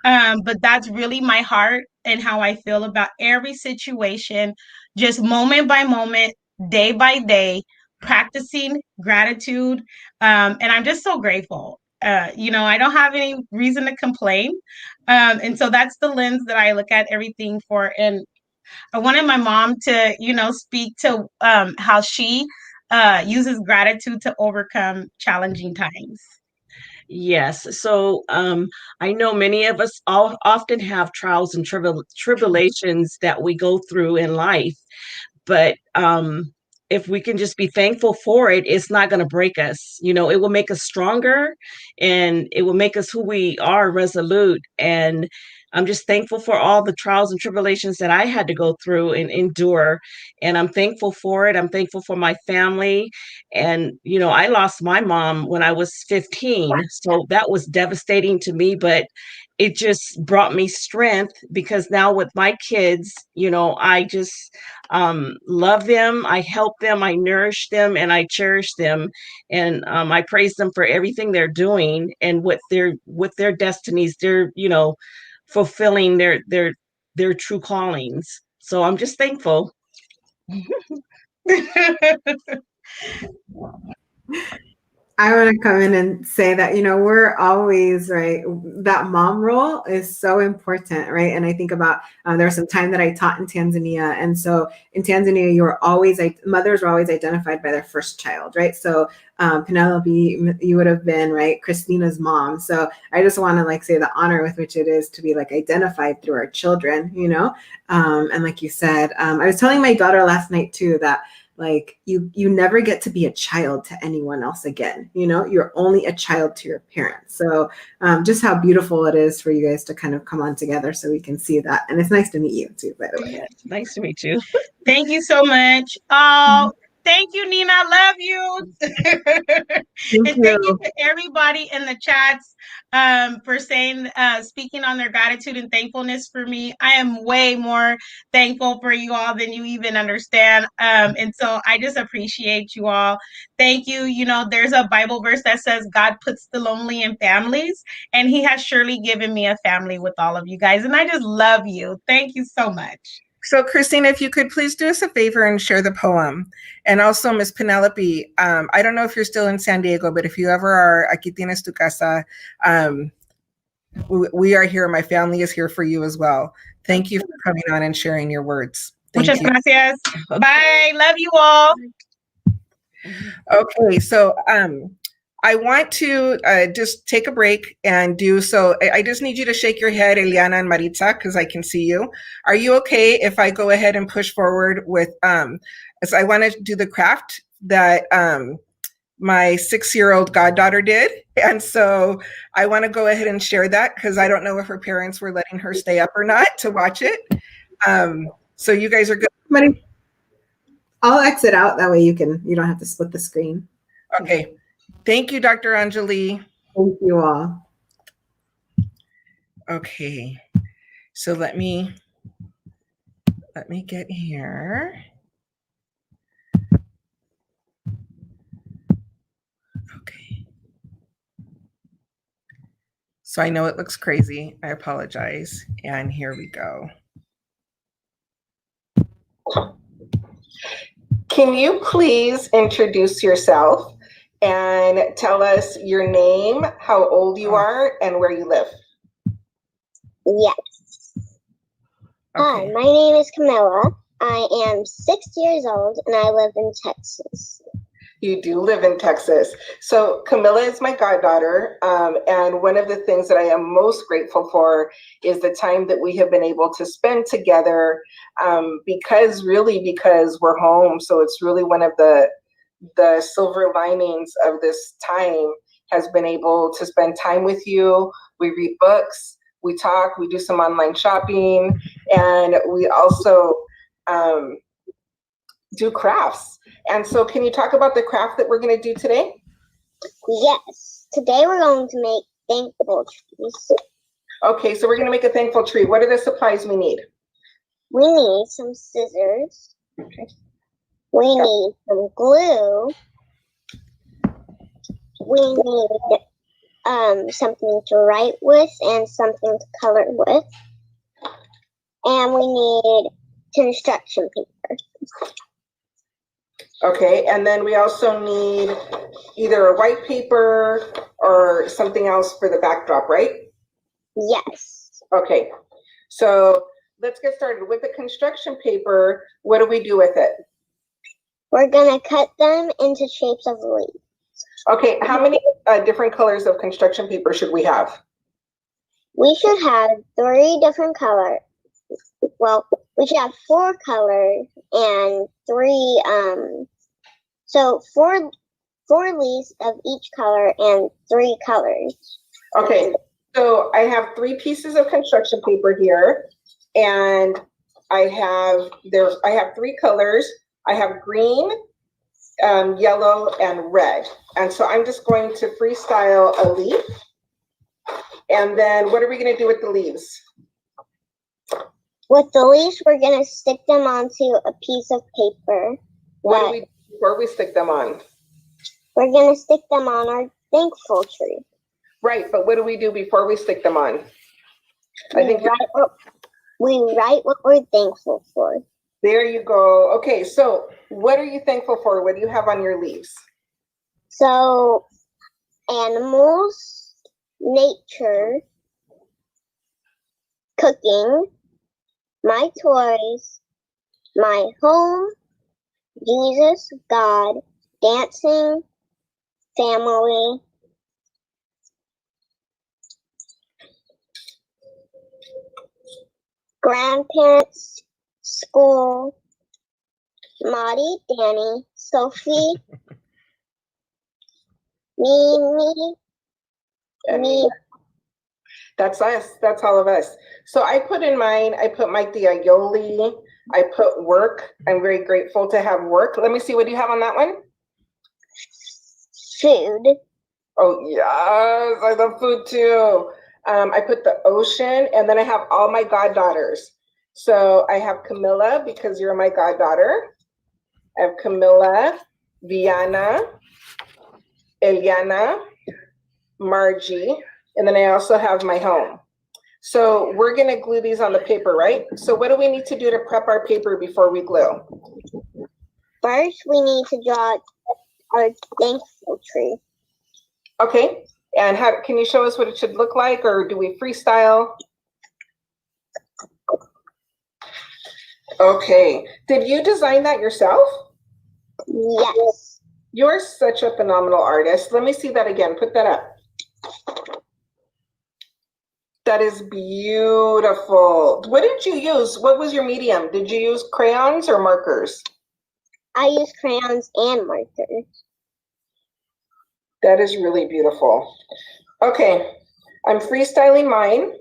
Speaker 5: But that's really my heart and how I feel about every situation, just moment by moment, day by day, practicing gratitude. And I'm just so grateful. I don't have any reason to complain. And so that's the lens that I look at everything for. And I wanted my mom to, speak to how she uses gratitude to overcome challenging times.
Speaker 6: Yes. So I know many of us all often have trials and tribulations that we go through in life, but if we can just be thankful for it, it's not going to break us. It will make us stronger, and it will make us who we are, resolute. And I'm just thankful for all the trials and tribulations that I had to go through and endure. And I'm thankful for it. I'm thankful for my family. And, I lost my mom when I was 15. So that was devastating to me, but it just brought me strength, because now with my kids, I just love them. I help them. I nourish them, and I cherish them. And I praise them for everything they're doing, and with their destinies. They're, fulfilling their true callings. So I'm just thankful.
Speaker 3: I want to come in and say that, we're always, right, that mom role is so important, right? And I think about, there was some time that I taught in Tanzania. And so in Tanzania, mothers were always identified by their first child, right? So Penelope, you would have been, right, Christina's mom. So I just want to say the honor with which it is to be identified through our children, and like you said, I was telling my daughter last night too, that you never get to be a child to anyone else again. You're only a child to your parents. So just how beautiful it is for you guys to kind of come on together so we can see that. And it's nice to meet you too, by the way.
Speaker 6: Yeah, nice to meet you.
Speaker 5: Thank you so much. Oh, thank you, Nina. Love you. Thank you to everybody in the chats for speaking on their gratitude and thankfulness for me. I am way more thankful for you all than you even understand. And so I just appreciate you all. Thank you. There's a Bible verse that says God puts the lonely in families, and he has surely given me a family with all of you guys. And I just love you. Thank you so much.
Speaker 1: So, Christina, if you could please do us a favor and share the poem. And also, Miss Penelope, I don't know if you're still in San Diego, but if you ever are, aquí tienes tu casa. We are here. My family is here for you as well. Thank you for coming on and sharing your words.
Speaker 5: Muchas gracias. Bye. Love you all.
Speaker 1: Okay, so I want to just take a break and do so. I just need you to shake your head, Eliana and Maritza, because I can see you. Are you okay if I go ahead and push forward with, as I want to do the craft that my 6-year-old goddaughter did. And so I want to go ahead and share that, because I don't know if her parents were letting her stay up or not to watch it. So you guys are good.
Speaker 3: I'll exit out. That way you don't have to split the screen.
Speaker 1: Okay. Thank you, Dr. Enjolie.
Speaker 3: Thank you all.
Speaker 1: Okay. So let me get here. Okay. So I know it looks crazy. I apologize. And here we go. Can you please introduce yourself and tell us your name, how old you are, and where you live?
Speaker 7: Yes.
Speaker 1: Okay.
Speaker 7: Hi, my name is Camilla. I am 6 years old and I live in Texas.
Speaker 1: You do live in Texas. So Camilla is my goddaughter. And one of the things that I am most grateful for is the time that we have been able to spend together, because we're home. So it's really one of the silver linings of this time has been able to spend time with you. We read books, we talk, we do some online shopping, and we also do crafts. And so can you talk about the craft that we're going to do today?
Speaker 7: Yes. Today we're going to make thankful trees.
Speaker 1: Okay, so we're going to make a thankful tree. What are the supplies we need?
Speaker 7: We need some scissors.
Speaker 1: Okay.
Speaker 7: We need some glue. We need something to write with and something to color with. And we need construction paper.
Speaker 1: Okay, and then we also need either a white paper or something else for the backdrop, right?
Speaker 7: Yes.
Speaker 1: Okay, so let's get started. With the construction paper, what do we do with it?
Speaker 7: We're going to cut them into shapes of leaves.
Speaker 1: Okay, how many different colors of construction paper should we have?
Speaker 7: We should have 3 different colors. Well, we should have 4 colors and 3, so 4 leaves of each color and 3 colors.
Speaker 1: Okay, so I have 3 pieces of construction paper here, and I have 3 colors. I have green, yellow, and red. And so I'm just going to freestyle a leaf. And then what are we going to do with the leaves?
Speaker 7: With the leaves, we're going to stick them onto a piece of paper.
Speaker 1: What do we do before we stick them on?
Speaker 7: We're going to stick them on our thankful tree.
Speaker 1: Right, but what do we do before we stick them on?
Speaker 7: We write what we're thankful for.
Speaker 1: There you go. Okay, so what are you thankful for? What do you have on your leaves?
Speaker 7: So, animals, nature, cooking, my toys, my home, Jesus, God, dancing, family, grandparents, school, Maddie, Danny, Sophie, me.
Speaker 1: That's us. That's all of us. So I put in mine, I put my Iyanla, I put work. I'm very grateful to have work. Let me see, what do you have on that one?
Speaker 7: Food.
Speaker 1: Oh, yes, I love food too. I put the ocean, and then I have all my goddaughters. So I have Camilla, because you're my goddaughter. I have Camilla, Viana, Eliana, Margie, and then I also have my home. So we're gonna glue these on the paper, right? So what do we need to do to prep our paper before we glue?
Speaker 7: First, we need to draw our thankful tree.
Speaker 1: Okay, and how can you show us what it should look like, or do we freestyle? Okay, did you design that yourself?
Speaker 7: Yes.
Speaker 1: You're such a phenomenal artist. Let me see that again, put that up. That is beautiful. What did you use? What was your medium? Did you use crayons or markers?
Speaker 7: I use crayons and markers.
Speaker 1: That is really beautiful. Okay, I'm freestyling mine.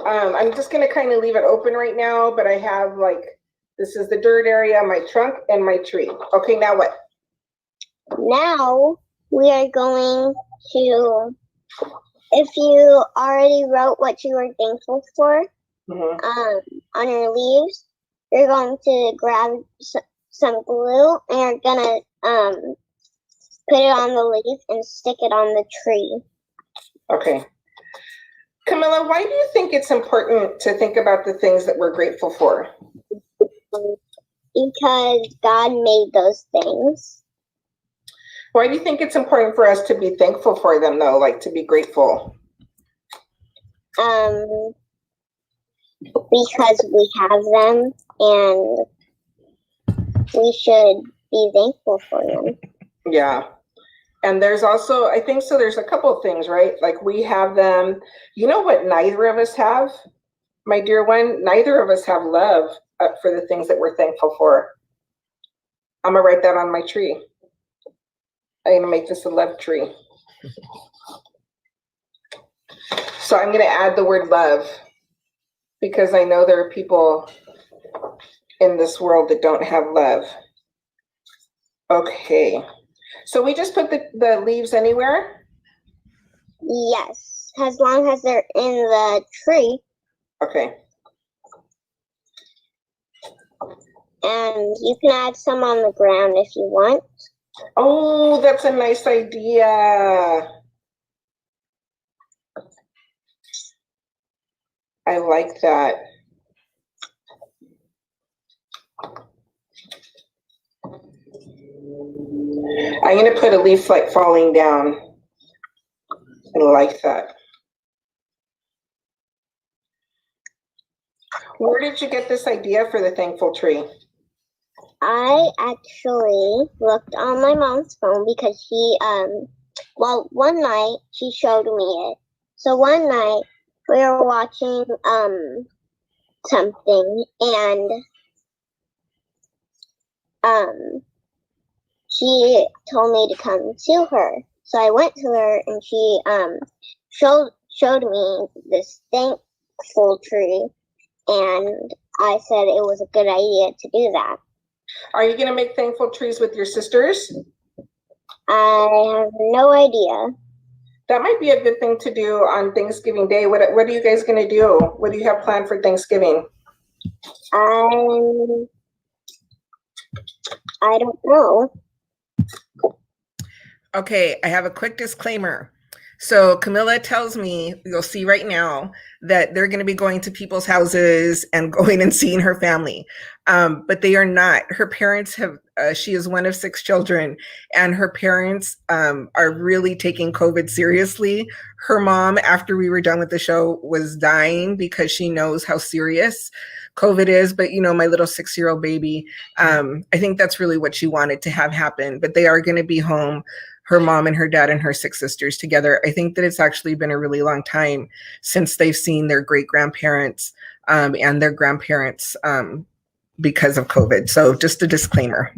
Speaker 1: I'm just gonna kind of leave it open right now, but I have this is the dirt area, my trunk, and my tree. Okay, now what?
Speaker 7: Now we are going to, if you already wrote what you were thankful for on your leaves, you're going to grab some glue and you're gonna put it on the leaf and stick it on the tree.
Speaker 1: Okay. Camilla, why do you think it's important to think about the things that we're grateful for?
Speaker 7: Because God made those things.
Speaker 1: Why do you think it's important for us to be thankful for them, though, like to be grateful?
Speaker 7: Because we have them and we should be thankful for them.
Speaker 1: Yeah. And there's also, I think so, there's a couple of things, right? Like we have them, you know what neither of us have, my dear one? Neither of us have love for the things that we're thankful for. I'm gonna write that on my tree. I'm gonna make this a love tree. So I'm gonna add the word love because I know there are people in this world that don't have love. Okay. So we just put the leaves anywhere?
Speaker 7: Yes, as long as they're in the tree.
Speaker 1: Okay.
Speaker 7: And you can add some on the ground if you want.
Speaker 1: Oh, that's a nice idea. I like that. I'm going to put a leaf like falling down. I like that. Where did you get this idea for the thankful tree?
Speaker 7: I actually looked on my mom's phone because she, one night she showed me it. So one night we were watching, something and, she told me to come to her. So I went to her and she, showed me this thankful tree. And I said it was a good idea to do that.
Speaker 1: Are you going to make thankful trees with your sisters?
Speaker 7: I have no idea.
Speaker 1: That might be a good thing to do on Thanksgiving Day. What are you guys going to do? What do you have planned for Thanksgiving?
Speaker 7: I don't know.
Speaker 1: Okay, I have a quick disclaimer. So Camilla tells me, you'll see right now, that they're going to be going to people's houses and going and seeing her family. But they are not. Her parents have, she is one of 6 children, and her parents are really taking COVID seriously. Her mom, after we were done with the show, was dying because she knows how serious COVID is. But, you know, my little 6-year-old baby, I think that's really what she wanted to have happen. But they are going to be home, her mom and her dad and her 6 sisters together. I think that it's actually been a really long time since they've seen their great-grandparents and their grandparents because of COVID. So just a disclaimer.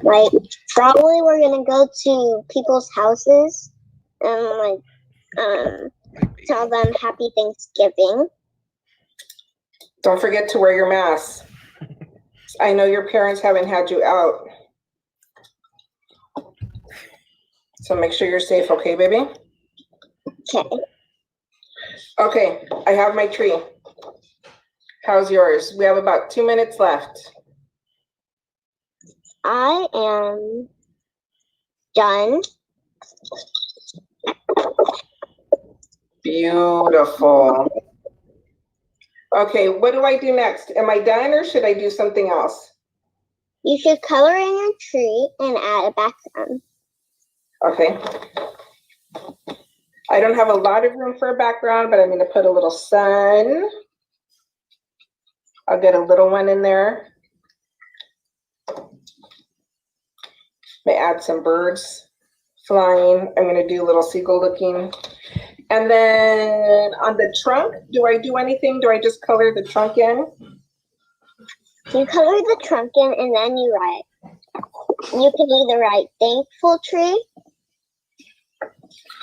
Speaker 7: Like, probably we're gonna go to people's houses and tell them Happy Thanksgiving.
Speaker 1: Don't forget to wear your mask. I know your parents haven't had you out. So make sure you're safe, okay, baby?
Speaker 7: Okay.
Speaker 1: Okay, I have my tree. How's yours? We have about 2 minutes left.
Speaker 7: I am done.
Speaker 1: Beautiful. Okay, what do I do next? Am I done or should I do something else?
Speaker 7: You should color in your tree and add a background.
Speaker 1: Okay. I don't have a lot of room for a background, but I'm going to put a little sun. I'll get a little one in there. May add some birds flying. I'm going to do a little seagull looking. And then on the trunk, do I do anything? Do I just color the trunk in?
Speaker 7: You color the trunk in and then you write. You can either write thankful tree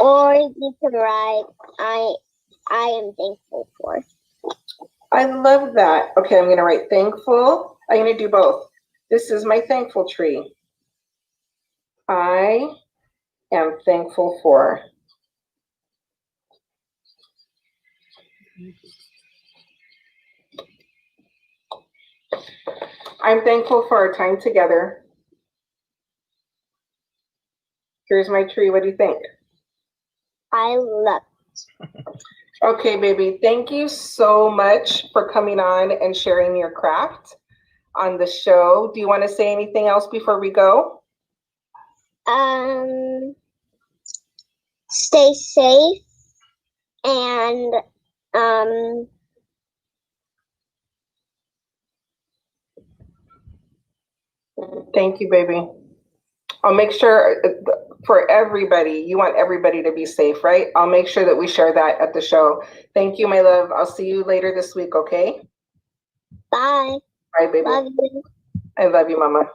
Speaker 7: or you can write I am thankful for.
Speaker 1: I love that. Okay, I'm going to write thankful. I'm going to do both. This is my thankful tree. I am thankful for. I'm thankful for our time together. Here's my tree. What do you think?
Speaker 7: I love it.
Speaker 1: Okay, baby. Thank you so much for coming on and sharing your craft on the show. Do you want to say anything else before we go?
Speaker 7: Stay safe and
Speaker 1: Thank you, baby. I'll make sure for everybody, you want everybody to be safe, right? I'll make sure that we share that at the show. Thank you, my love. I'll see you later this week, okay?
Speaker 7: Bye.
Speaker 1: Bye, baby.
Speaker 7: Love you.
Speaker 1: I love you, mama.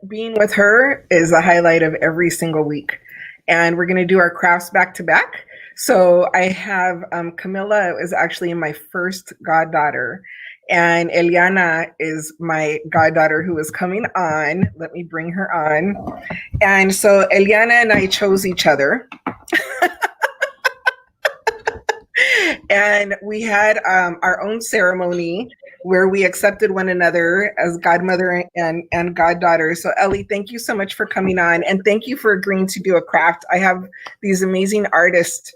Speaker 1: Being with her is a highlight of every single week. And we're going to do our crafts back to back. So I have Camilla is actually my first goddaughter. And Eliana is my goddaughter who is coming on. Let me bring her on. And so Eliana and I chose each other. And we had our own ceremony where we accepted one another as godmother and goddaughter. So Ellie, thank you so much for coming on, and thank you for agreeing to do a craft. I have these amazing artist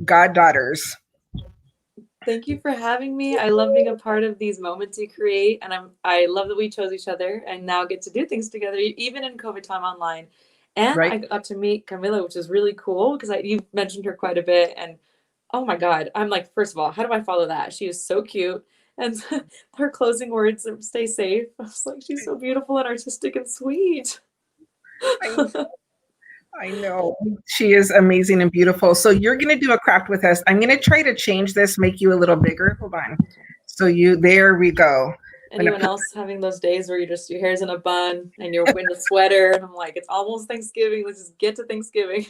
Speaker 1: goddaughters.
Speaker 8: Thank you for having me. I love being a part of these moments you create, and I love that we chose each other and now get to do things together, even in COVID time online. And right. I got to meet Camilla, which is really cool because you've mentioned her quite a bit, and oh my God, I'm like, first of all, how do I follow that? She is so cute. And her closing words, stay safe. I was like, she's so beautiful and artistic and sweet.
Speaker 1: I know. She is amazing and beautiful. So you're going to do a craft with us. I'm going to try to change this, make you a little bigger. Hold on. So there we go.
Speaker 8: Anyone else having those days where your hair's in a bun and you're in a sweater and I'm like, it's almost Thanksgiving. Let's just get to Thanksgiving.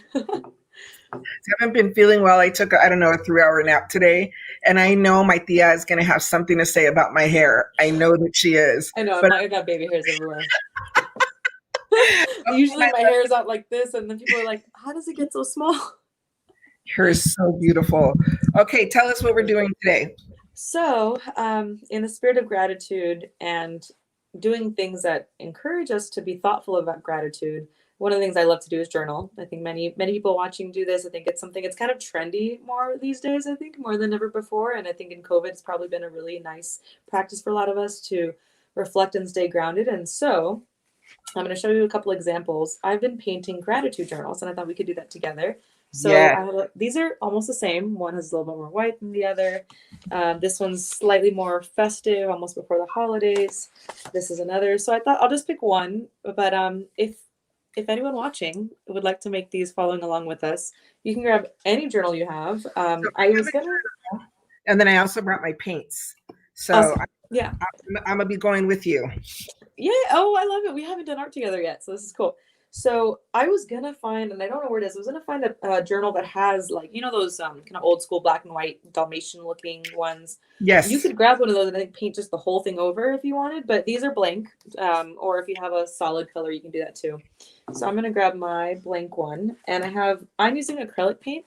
Speaker 1: I haven't been feeling well. I took, a 3-hour nap today, and I know my Tia is going to have something to say about my hair. I know that she is.
Speaker 8: I know. I got baby hairs everywhere. Usually my hair is out like this, and then people are like, how does it get so small?
Speaker 1: Hair is so beautiful. Okay, tell us what we're doing today.
Speaker 8: So, in the spirit of gratitude and doing things that encourage us to be thoughtful about gratitude, one of the things I love to do is journal. I think many people watching do this. I think it's something, it's kind of trendy more these days, I think, more than ever before. And I think in COVID, it's probably been a really nice practice for a lot of us to reflect and stay grounded. And so I'm going to show you a couple examples. I've been painting gratitude journals, and I thought we could do that together. So yeah. These are almost the same. One has a little bit more white than the other. This one's slightly more festive, almost before the holidays. This is another. So I thought I'll just pick one. But if anyone watching would like to make these following along with us, you can grab any journal you have.
Speaker 1: And then I also brought my paints. So awesome. I'm going to be going with you.
Speaker 8: Yeah. Oh, I love it. We haven't done art together yet. So this is cool. So I was going to find, and I don't know where it is, I was going to find a journal that has those kind of old school black and white Dalmatian looking ones.
Speaker 1: Yes.
Speaker 8: You could grab one of those and I think paint just the whole thing over if you wanted, but these are blank. Or if you have a solid color, you can do that too. So I'm going to grab my blank one, and I'm using acrylic paint.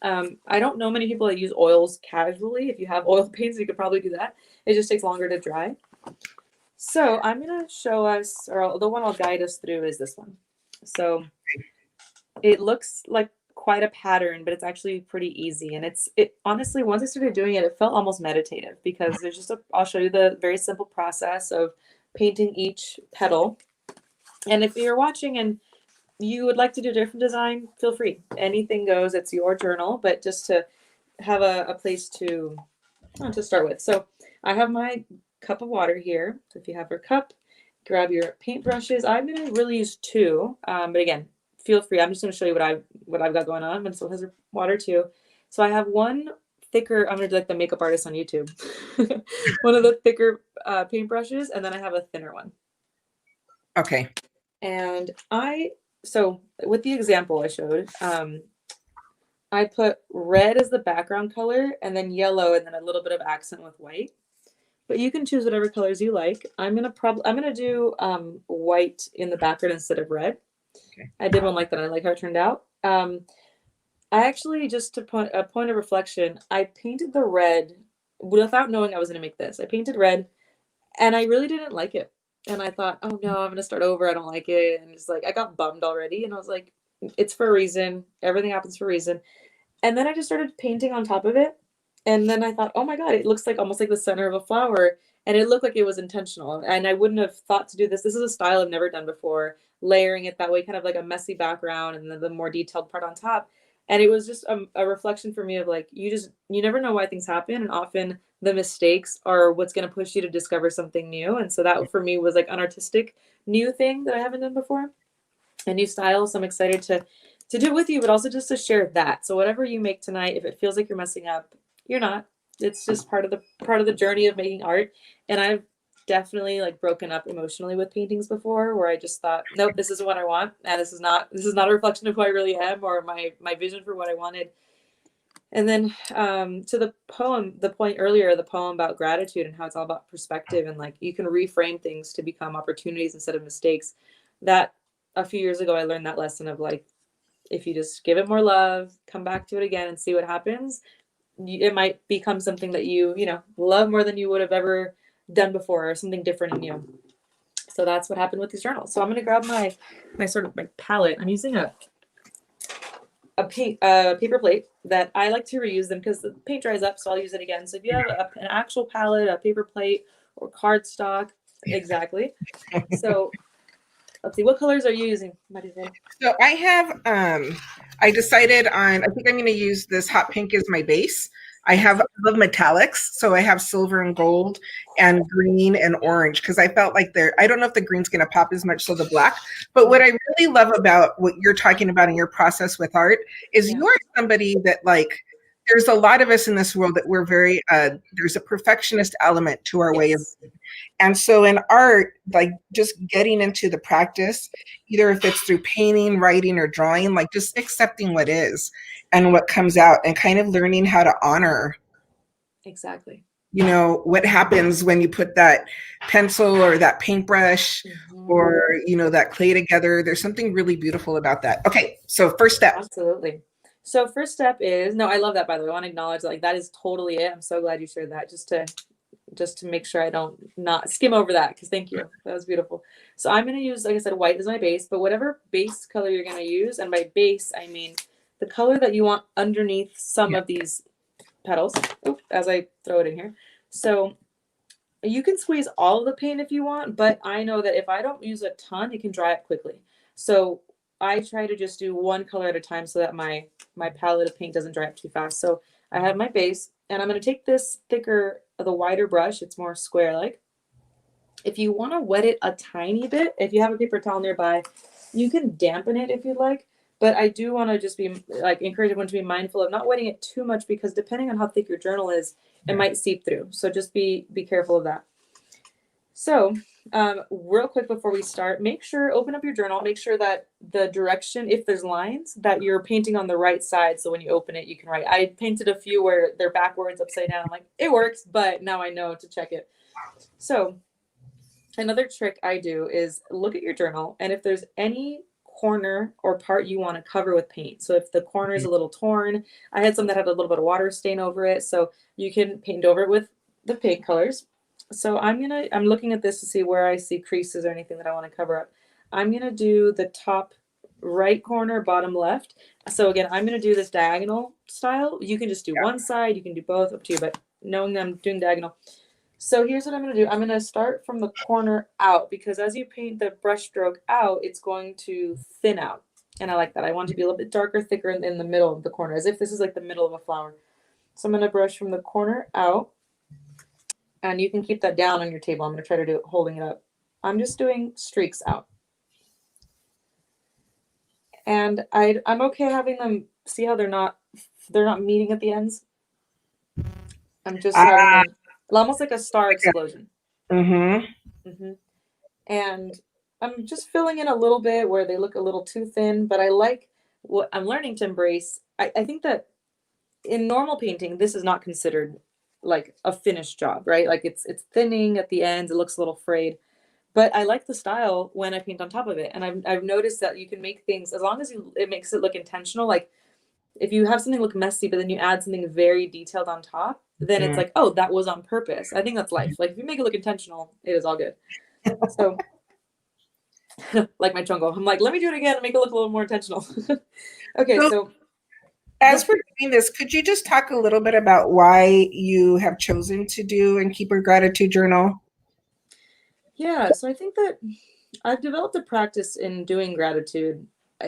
Speaker 8: I don't know many people that use oils casually. If you have oil paints, you could probably do that. It just takes longer to dry. So I'm going to show us, or the one I'll guide us through is this one. So it looks like quite a pattern, but it's actually pretty easy. And it honestly, once I started doing it, it felt almost meditative because there's I'll show you the very simple process of painting each petal. And if you're watching and you would like to do a different design, feel free. Anything goes. It's your journal, but just to have a place to start with. So I have my cup of water here. So if you have your cup, grab your paintbrushes. I'm going to really use two, but again, feel free. I'm just going to show you what I've got going on. And so has your water too. So I have one thicker. I'm going to do like the makeup artist on YouTube. One of the thicker paintbrushes, and then I have a thinner one.
Speaker 1: Okay.
Speaker 8: And so with the example I showed, I put red as the background color, and then yellow, and then a little bit of accent with white. But you can choose whatever colors you like. I'm gonna do white in the background instead of red. Okay. I did one like that. I like how it turned out. I actually, just a point of reflection, I painted the red without knowing I was gonna make this. I painted red, and I really didn't like it. And I thought, oh no, I'm gonna start over. I don't like it. And it's like I got bummed already. And I was like, it's for a reason. Everything happens for a reason. And then I just started painting on top of it. And then I thought, oh my God, it looks like almost like the center of a flower. And it looked like it was intentional. And I wouldn't have thought to do this. This is a style I've never done before. layering it that way, kind of like a messy background and then the more detailed part on top. And it was just a reflection for me of like, you never know why things happen. And often the mistakes are what's going to push you to discover something new. And so that for me was like an artistic new thing that I haven't done before, a new style. So I'm excited to do it with you, but also just to share that. So whatever you make tonight, if it feels like you're messing up, you're not. It's just part of the journey of making art. And I've definitely like broken up emotionally with paintings before, where I just thought, nope, this isn't what I want, and this is not a reflection of who I really am or my vision for what I wanted. And then to the point earlier, the poem about gratitude and how it's all about perspective, and like you can reframe things to become opportunities instead of mistakes. That a few years ago I learned that lesson of like, if you just give it more love, come back to it again and see what happens, it might become something that you love more than you would have ever done before, or something different in you. So that's what happened with these journals. So I'm going to grab my sort of my palette. I'm using a paper plate that I like to reuse them because the paint dries up, so I'll use it again. So if you have an actual palette, a paper plate, or cardstock, exactly. So let's see, what colors are you using, Marisol?
Speaker 1: So I have, I decided on, I think I'm going to use this hot pink as my base. I love metallics, so I have silver and gold and green and orange, because I felt like I don't know if the green's going to pop as much, so the black. But what I really love about what you're talking about in your process with art is you're somebody that like, there's a lot of us in this world that we're very, there's a perfectionist element to our way of being. And so in art, like just getting into the practice, either if it's through painting, writing, or drawing, like just accepting what is and what comes out, and kind of learning how to honor
Speaker 8: exactly
Speaker 1: what happens when you put that pencil or that paintbrush or that clay together. There's something really beautiful about that. Okay, so first step.
Speaker 8: Absolutely. So first step is, no, I love that, by the way. I want to acknowledge that, like, that is totally it. I'm so glad you shared that, just to make sure I don't not skim over that, because thank you. That was beautiful. So I'm going to use, like I said, white as my base, but whatever base color you're going to use, and by base, I mean the color that you want underneath some of these petals, as I throw it in here. So you can squeeze all of the paint if you want, but I know that if I don't use a ton, it can dry up quickly. So I try to just do one color at a time so that my palette of paint doesn't dry up too fast. So I have my base, and I'm going to take this thicker, the wider brush. It's more square-like. If you want to wet it a tiny bit, if you have a paper towel nearby, you can dampen it if you'd like. But I do want to just be like, encourage everyone to be mindful of not wetting it too much, because depending on how thick your journal is, it might seep through. So just be careful of that. So real quick before we start, open up your journal, make sure that the direction, if there's lines, that you're painting on the right side. So when you open it, you can write. I painted a few where they're backwards, upside down. I'm like, it works, but now I know to check it. So another trick I do is look at your journal, and if there's any corner or part you want to cover with paint. So if the corner is a little torn, I had some that had a little bit of water stain over it, so you can paint over it with the paint colors. So I'm looking at this to see where I see creases or anything that I want to cover up. I'm going to do the top right corner, bottom left. So again, I'm going to do this diagonal style. You can just do one side, you can do both, up to you, but knowing that I'm doing diagonal. So here's what I'm going to do. I'm going to start from the corner out, because as you paint the brush stroke out, it's going to thin out. And I like that. I want it to be a little bit darker, thicker in the middle of the corner, as if this is like the middle of a flower. So I'm going to brush from the corner out. And you can keep that down on your table. I'm going to try to do it holding it up. I'm just doing streaks out. And I'm okay having them, see how they're not meeting at the ends? I'm just having them, almost like a star explosion. And I'm just filling in a little bit where they look a little too thin, but I like what I'm learning to embrace. I think that in normal painting, this is not considered like a finished job, right? Like it's thinning at the ends, it looks a little frayed, but I like the style when I paint on top of it. And I've noticed that you can make things, as long as it makes it look intentional. Like if you have something look messy, but then you add something very detailed on top, then it's like, oh, that was on purpose. I think that's life. Like if you make it look intentional, it is all good. So like my chongo, I'm like, let me do it again and make it look a little more intentional. Okay, so
Speaker 1: as we're doing this, could you just talk a little bit about why you have chosen to do and keep a gratitude journal?
Speaker 8: Yeah, so I think that I've developed a practice in doing gratitude.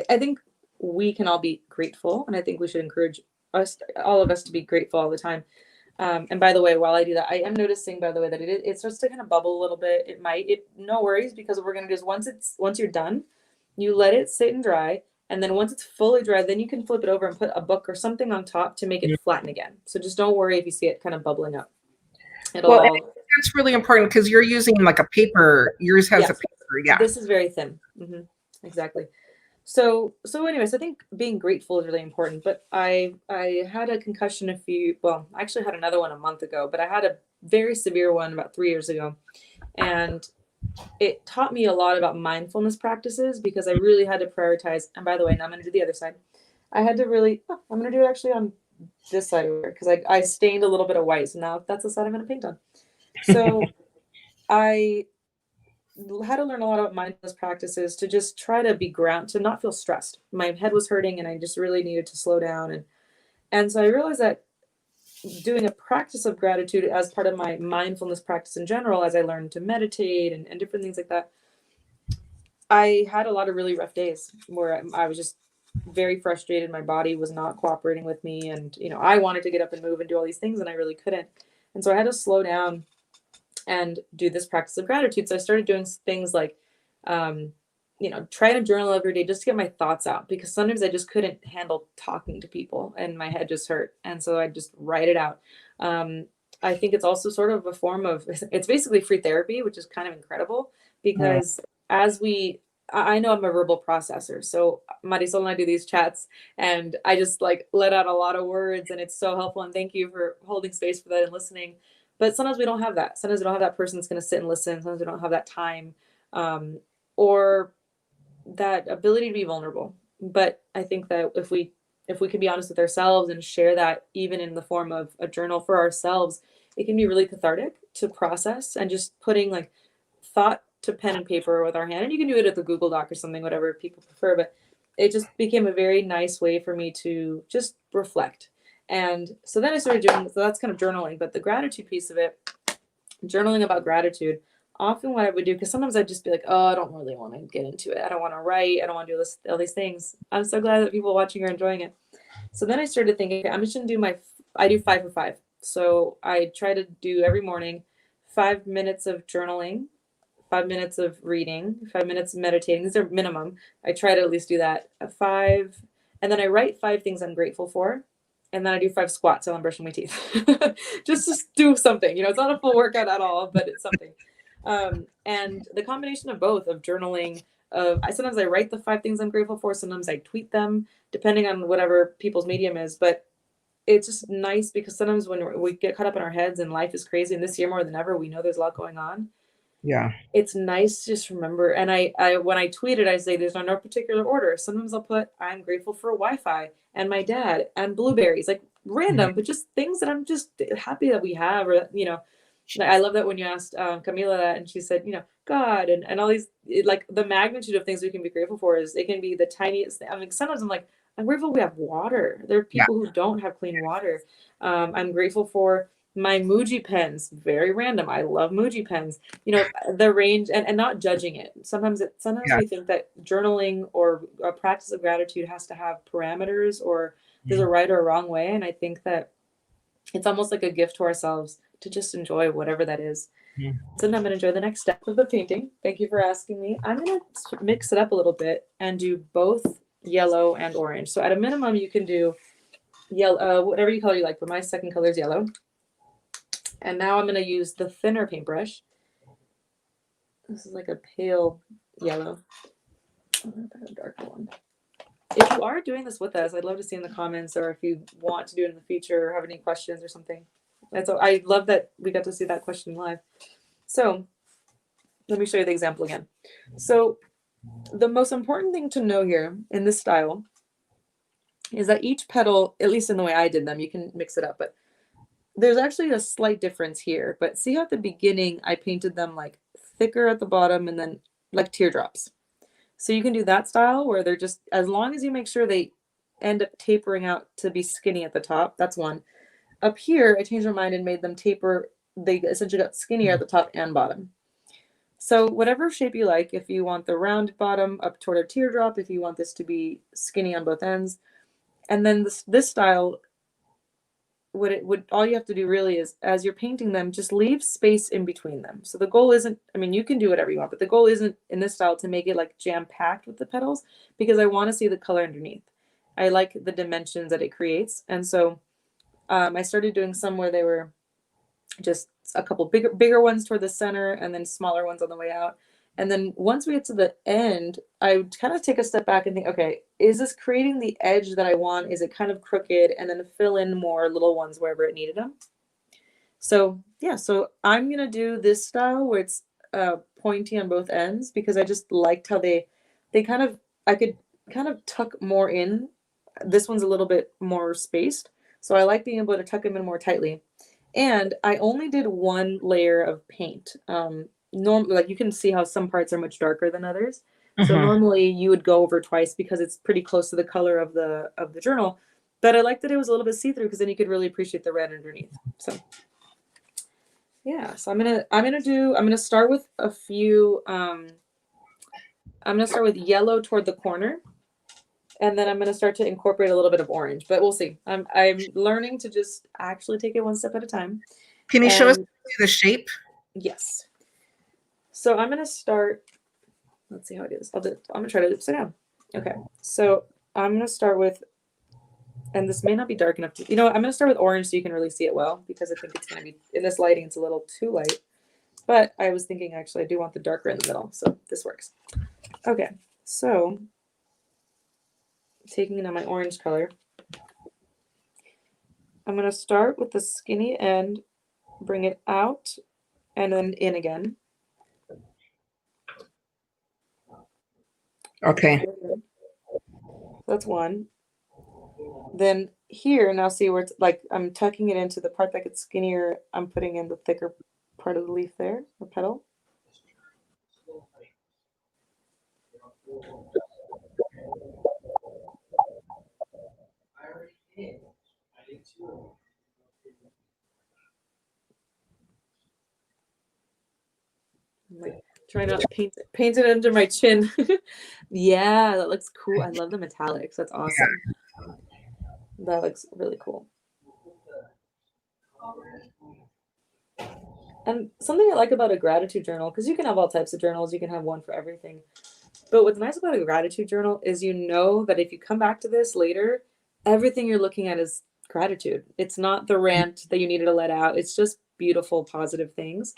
Speaker 8: I think we can all be grateful, and I think we should encourage all of us to be grateful all the time. And by the way, while I do that, I am noticing, by the way, that it starts to kind of bubble a little bit. No worries, because what we're going to do is once you're done, you let it sit and dry. And then once it's fully dry, then you can flip it over and put a book or something on top to make it flatten again. So just don't worry if you see it kind of bubbling up.
Speaker 1: Well, that's really important because you're using like a paper. Yours has a paper. Yeah.
Speaker 8: This is very thin. Exactly. So anyways, I think being grateful is really important. But I had a concussion I actually had another one a month ago, but I had a very severe one about 3 years ago. And it taught me a lot about mindfulness practices because I really had to prioritize. And by the way, now I'm going to do the other side. I'm going to do it actually on this side over here because I stained a little bit of white. So now that's the side I'm going to paint on. So I had to learn a lot about mindfulness practices to just try to be grounded, to not feel stressed. My head was hurting and I just really needed to slow down. And so I realized that doing a practice of gratitude as part of my mindfulness practice in general, as I learned to meditate and different things like that, I had a lot of really rough days where I was just very frustrated. My body was not cooperating with me. And, I wanted to get up and move and do all these things and I really couldn't. And so I had to slow down and do this practice of gratitude. So I started doing things like, try to journal every day just to get my thoughts out, because sometimes I just couldn't handle talking to people and my head just hurt. And so I just write it out. I think it's also sort of a form of, it's basically free therapy, which is kind of incredible because I know I'm a verbal processor. So Marisol and I do these chats and I just let out a lot of words and it's so helpful. And thank you for holding space for that and listening. But sometimes we don't have that. Sometimes we don't have that person that's going to sit and listen. Sometimes we don't have that time or that ability to be vulnerable. But I think that if we can be honest with ourselves and share that even in the form of a journal for ourselves, it can be really cathartic to process and just putting thought to pen and paper with our hand. And you can do it at the Google Doc or something, whatever people prefer. But it just became a very nice way for me to just reflect. And so then I started doing, so that's kind of journaling, but the gratitude piece of it, journaling about gratitude, often what I would do, because sometimes I'd just be like, oh, I don't really want to get into it. I don't want to write. I don't want to do all these things. I'm so glad that people watching are enjoying it. So then I started thinking, okay, I'm just going to do I do 5 for 5. So I try to do every morning 5 minutes of journaling, 5 minutes of reading, 5 minutes of meditating. These are minimum. I try to at least do that. 5. And then I write 5 things I'm grateful for. And then I do 5 squats while I'm brushing my teeth. just to do something. It's not a full workout at all, but it's something. And the combination of both, of journaling, sometimes I write the 5 things I'm grateful for. Sometimes I tweet them, depending on whatever people's medium is. But it's just nice because sometimes when we get caught up in our heads and life is crazy, and this year more than ever, we know there's a lot going on.
Speaker 1: Yeah.
Speaker 8: It's nice to just remember. And I when I tweet it, I say there's no particular order. Sometimes I'll put, I'm grateful for Wi-Fi and my dad and blueberries, random, but just things that I'm just happy that we have, or, I love that when you asked Camilla that, and she said, God and all these, the magnitude of things we can be grateful for it can be the tiniest thing. Sometimes I'm grateful we have water. There are people who don't have clean water. I'm grateful for my Muji pens, very random. I love Muji pens. The range and not judging it. Sometimes we think that journaling or a practice of gratitude has to have parameters or there's a right or a wrong way. And I think that it's almost like a gift to ourselves to just enjoy whatever that is. So now I'm going to enjoy the next step of the painting. Thank you for asking me. I'm going to mix it up a little bit and do both yellow and orange. So at a minimum, you can do yellow, whatever color you like, but my second color is yellow. And now I'm going to use the thinner paintbrush. This is like a pale yellow. I'm going to put a darker one. If you are doing this with us, I'd love to see in the comments, or if you want to do it in the future or have any questions or something. I love that we got to see that question live. So let me show you the example again. So the most important thing to know here in this style is that each petal, at least in the way I did them, you can mix it up, but there's actually a slight difference here. But see how at the beginning I painted them thicker at the bottom and then like teardrops. So you can do that style where they're just, as long as you make sure they end up tapering out to be skinny at the top. That's one. Up here, I changed my mind and made them taper. They essentially got skinnier at the top and bottom. So whatever shape you like, if you want the round bottom up toward a teardrop, if you want this to be skinny on both ends, and then this style, all you have to do really is, as you're painting them, just leave space in between them. So the goal isn't, I mean, you can do whatever you want, but the goal isn't in this style to make it like jam packed with the petals, because I want to see the color underneath. I like the dimensions that it creates, and so I started doing some where they were just a couple bigger ones toward the center, and then smaller ones on the way out. And then once we get to the end, I would kind of take a step back and think, okay, is this creating the edge that I want? Is it kind of crooked? And then fill in more little ones wherever it needed them. So yeah, so I'm going to do this style where it's pointy on both ends, because I just liked how they kind of, I could kind of tuck more in. This one's a little bit more spaced, so I like being able to tuck them in more tightly. And I only did one layer of paint. Normally, like, you can see how some parts are much darker than others. So normally you would go over twice because it's pretty close to the color of the journal. But I liked that it was a little bit see-through, because then you could really appreciate the red underneath. So yeah, so I'm gonna start with a few. I'm gonna start with yellow toward the corner, and then I'm gonna start to incorporate a little bit of orange. But we'll see. I'm learning to just actually take it one step at a time.
Speaker 1: Can you show us the shape?
Speaker 8: Yes. So I'm gonna start. Let's see how I do this. I'm gonna try to sit down. Okay. So I'm gonna start with, and this may not be dark enough to, I'm gonna start with orange so you can really see it well, because I think it's gonna be, in this lighting, it's a little too light. But I was thinking, actually, I do want the darker in the middle, so this works. Okay. So taking in my orange color, I'm gonna start with the skinny end, bring it out, and then in again.
Speaker 1: Okay.
Speaker 8: That's one. Then here, now see where it's like I'm tucking it into the part that gets skinnier. I'm putting in the thicker part of the leaf there, the petal. I'm like trying not to paint it under my chin. Yeah, that looks cool. I love the metallics. That's awesome. Yeah. That looks really cool. And something I like about a gratitude journal, because you can have all types of journals, you can have one for everything. But what's nice about a gratitude journal is that if you come back to this later, everything you're looking at is gratitude. It's not the rant that you needed to let out. It's just beautiful, positive things.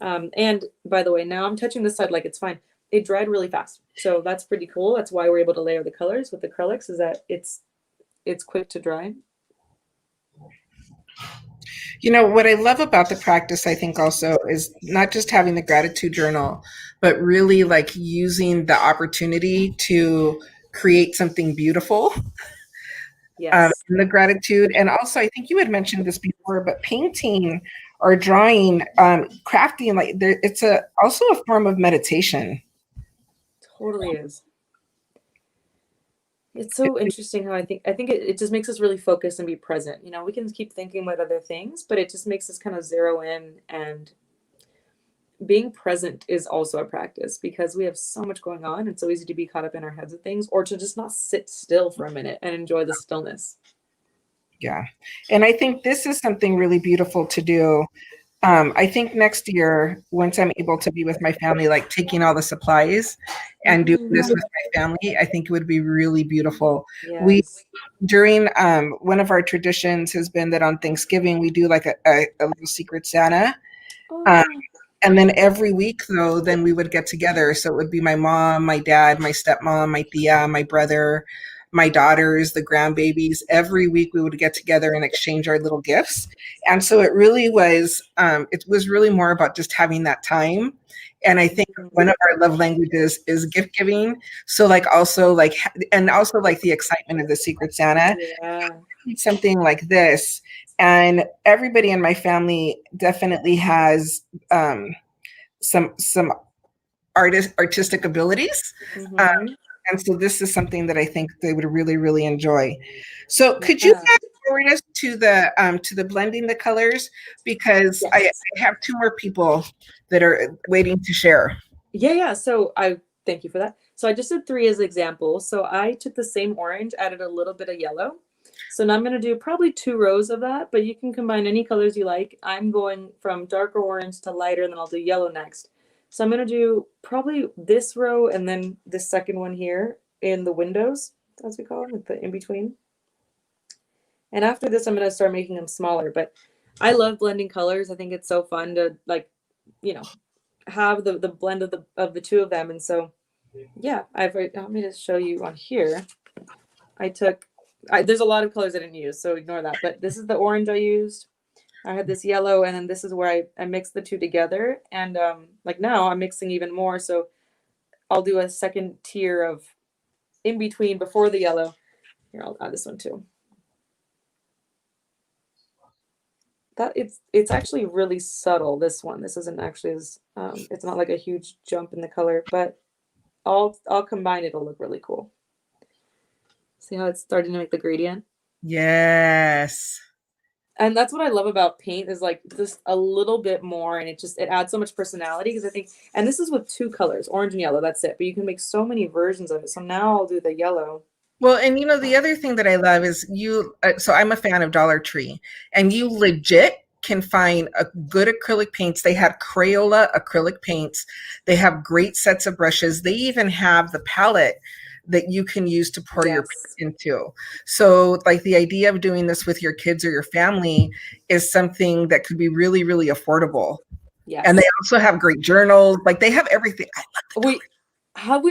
Speaker 8: And by the way, now I'm touching this side like it's fine. It dried really fast. So that's pretty cool. That's why we're able to layer the colors with acrylics, is that it's quick to dry.
Speaker 1: What I love about the practice, I think also, is not just having the gratitude journal, but really like using the opportunity to create something beautiful.
Speaker 8: Yes.
Speaker 1: In the gratitude. And also, I think you had mentioned this before, but painting or drawing, crafting, like it's also a form of meditation.
Speaker 8: Totally is. It's so interesting how I think it just makes us really focus and be present. We can keep thinking about other things, but it just makes us kind of zero in, and being present is also a practice, because we have so much going on. It's so easy to be caught up in our heads of things, or to just not sit still for a minute and enjoy the stillness.
Speaker 1: Yeah. And I think this is something really beautiful to do. I think next year, once I'm able to be with my family, like taking all the supplies and doing this with my family, I think it would be really beautiful. Yes. During one of our traditions has been that on Thanksgiving, we do like a little secret Santa. And then every week, though, then we would get together. So it would be my mom, my dad, my stepmom, my Atiya, my brother, my daughters, the grandbabies. Every week we would get together and exchange our little gifts. And so it really was, really more about just having that time. And I think one of our love languages is gift giving. So also the excitement of the Secret Santa. Yeah. Something like this. And everybody in my family definitely has some artistic abilities. And so this is something that I think they would really, really enjoy. So could you guys forward us to the blending the colors because I have two more people that are waiting to share.
Speaker 8: Yeah. So I thank you for that. So I just did 3 as examples. So I took the same orange, added a little bit of yellow. So now I'm going to do probably 2 rows of that, but you can combine any colors you like. I'm going from darker orange to lighter, and then I'll do yellow next. So I'm going to do probably this row and then the second one here in the windows, as we call them, like the in between. And after this, I'm going to start making them smaller. But I love blending colors. I think it's so fun to, like, you know, have the blend of the two of them. And so, yeah, let me just show you on here. There's a lot of colors I didn't use, so ignore that. But this is the orange I used. I had this yellow, and then this is where I mixed the two together. And like now I'm mixing even more. So I'll do a second tier of in between before the yellow. Here, I'll add this one too. That it's actually really subtle, this one. This isn't actually as it's not like a huge jump in the color, but I'll combine, it'll look really cool. See how it's starting to make the gradient?
Speaker 1: Yes.
Speaker 8: And that's what I love about paint is like just a little bit more, and it adds so much personality because I think, and this is with 2 colors, orange and yellow, that's it. But you can make so many versions of it. So now I'll do the yellow.
Speaker 1: Well, and you know, the other thing that I love is so I'm a fan of Dollar Tree, and you legit can find a good acrylic paints. They have Crayola acrylic paints. They have great sets of brushes. They even have the palette that you can use to pour your paint into. So like the idea of doing this with your kids or your family is something that could be really, really affordable.
Speaker 8: Yes.
Speaker 1: And they also have great journals. Like they have everything.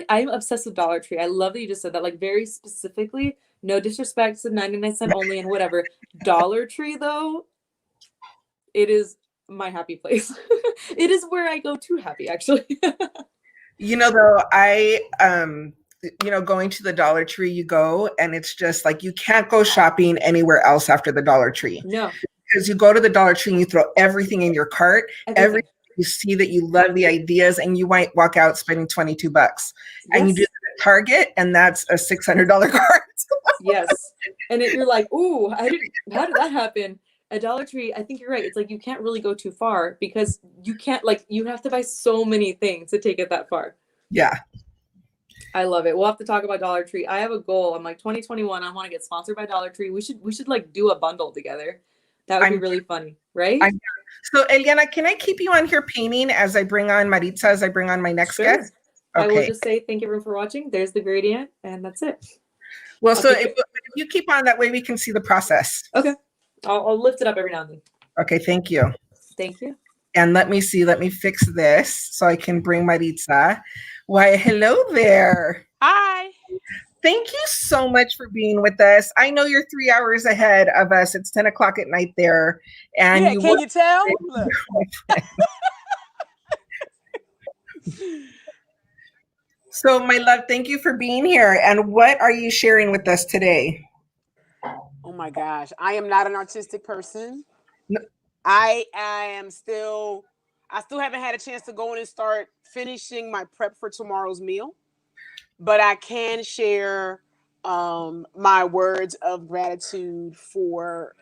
Speaker 8: I'm obsessed with Dollar Tree. I love that you just said that, like very specifically, no disrespect to 99-cent only and whatever. Dollar Tree though, it is my happy place. It is where I go to happy, actually.
Speaker 1: You know, though, going to the Dollar Tree, you go and it's just like you can't go shopping anywhere else after the Dollar Tree.
Speaker 8: No.
Speaker 1: Because you go to the Dollar Tree and you throw everything in your cart, everything you see that you love the ideas, and you might walk out spending $22. Yes. And you do that at Target, and that's a $600 cart.
Speaker 8: Yes. And you're like, ooh, how did that happen? At Dollar Tree, I think you're right. It's like you can't really go too far because you can't, like, you have to buy so many things to take it that far.
Speaker 1: Yeah.
Speaker 8: I love it. We'll have to talk about Dollar Tree. I have a goal. I'm like 2021. I want to get sponsored by Dollar Tree. We should like do a bundle together. That would be really funny, right?
Speaker 1: So Eliana, can I keep you on here painting as I bring on Maritza, as I bring on my next guest?
Speaker 8: Okay. I will just say thank you everyone for watching. There's the gradient, and that's it.
Speaker 1: Well, so if you keep on, that way we can see the process.
Speaker 8: Okay. I'll lift it up every now and then.
Speaker 1: Okay, thank you.
Speaker 8: Thank you.
Speaker 1: And let me fix this so I can bring Maritza. Why, hello there.
Speaker 9: Hi.
Speaker 1: Thank you so much for being with us. I know you're 3 hours ahead of us. It's 10 o'clock at night there. And
Speaker 9: yeah, can you tell? Look.
Speaker 1: So, my love, thank you for being here. And what are you sharing with us today?
Speaker 9: Oh my gosh, I am not an artistic person.
Speaker 1: No.
Speaker 9: I still haven't had a chance to go in and start finishing my prep for tomorrow's meal, but I can share my words of gratitude for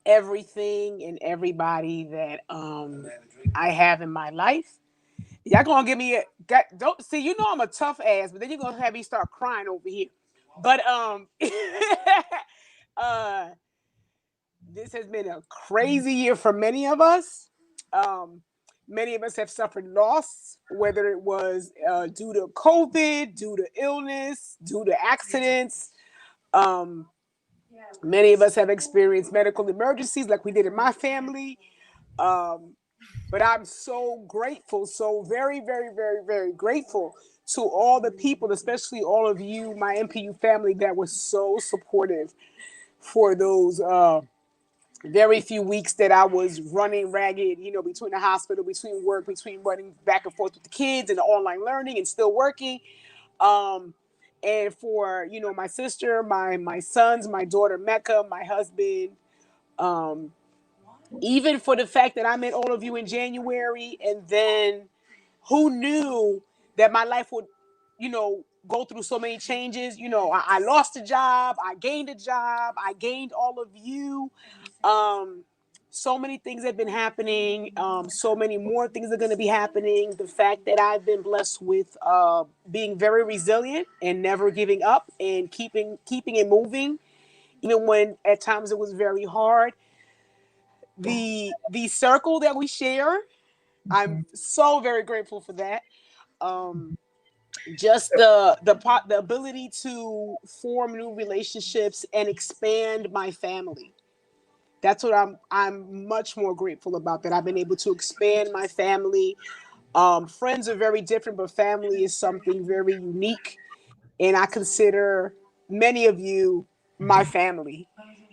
Speaker 9: everything and everybody that I have in my life. Y'all gonna give me don't see, you know I'm a tough ass, but then you're gonna have me start crying over here. But this has been a crazy year for many of us. Many of us have suffered loss, whether it was due to COVID, due to illness, due to accidents. Many of us have experienced medical emergencies like we did in my family. But I'm so grateful, so very, very, very, very grateful to all the people, especially all of you, my MPU family, that was so supportive for those very few weeks that I was running ragged, between the hospital, between work, between running back and forth with the kids and the online learning and still working. And for, my sister, my sons, my daughter, Mecca, my husband, even for the fact that I met all of you in January, and then who knew that my life would, go through so many changes. You know, I lost a job, I gained a job, I gained all of you. So many things have been happening. So many more things are going to be happening. The fact that I've been blessed with being very resilient and never giving up and keeping it moving, even when at times it was very hard. The circle that we share, I'm so very grateful for that. Just the ability to form new relationships and expand my family. That's what I'm much more grateful about, that I've been able to expand my family. Friends are very different, but family is something very unique. And I consider many of you my family.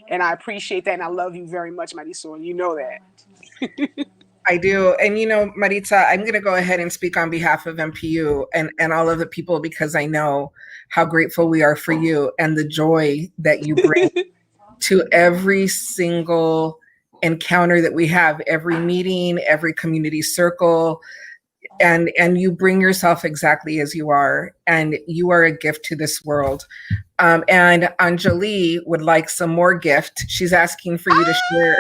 Speaker 9: And I appreciate that. And I love you very much, Marisol. You know that.
Speaker 1: I do. And, you know, Maritza, I'm going to go ahead and speak on behalf of MPU and all of the people, because I know how grateful we are for you and the joy that you bring to every single encounter that we have, every meeting, every community circle. And you bring yourself exactly as you are, and you are a gift to this world. And Enjolie would like some more gift. She's asking for you to share.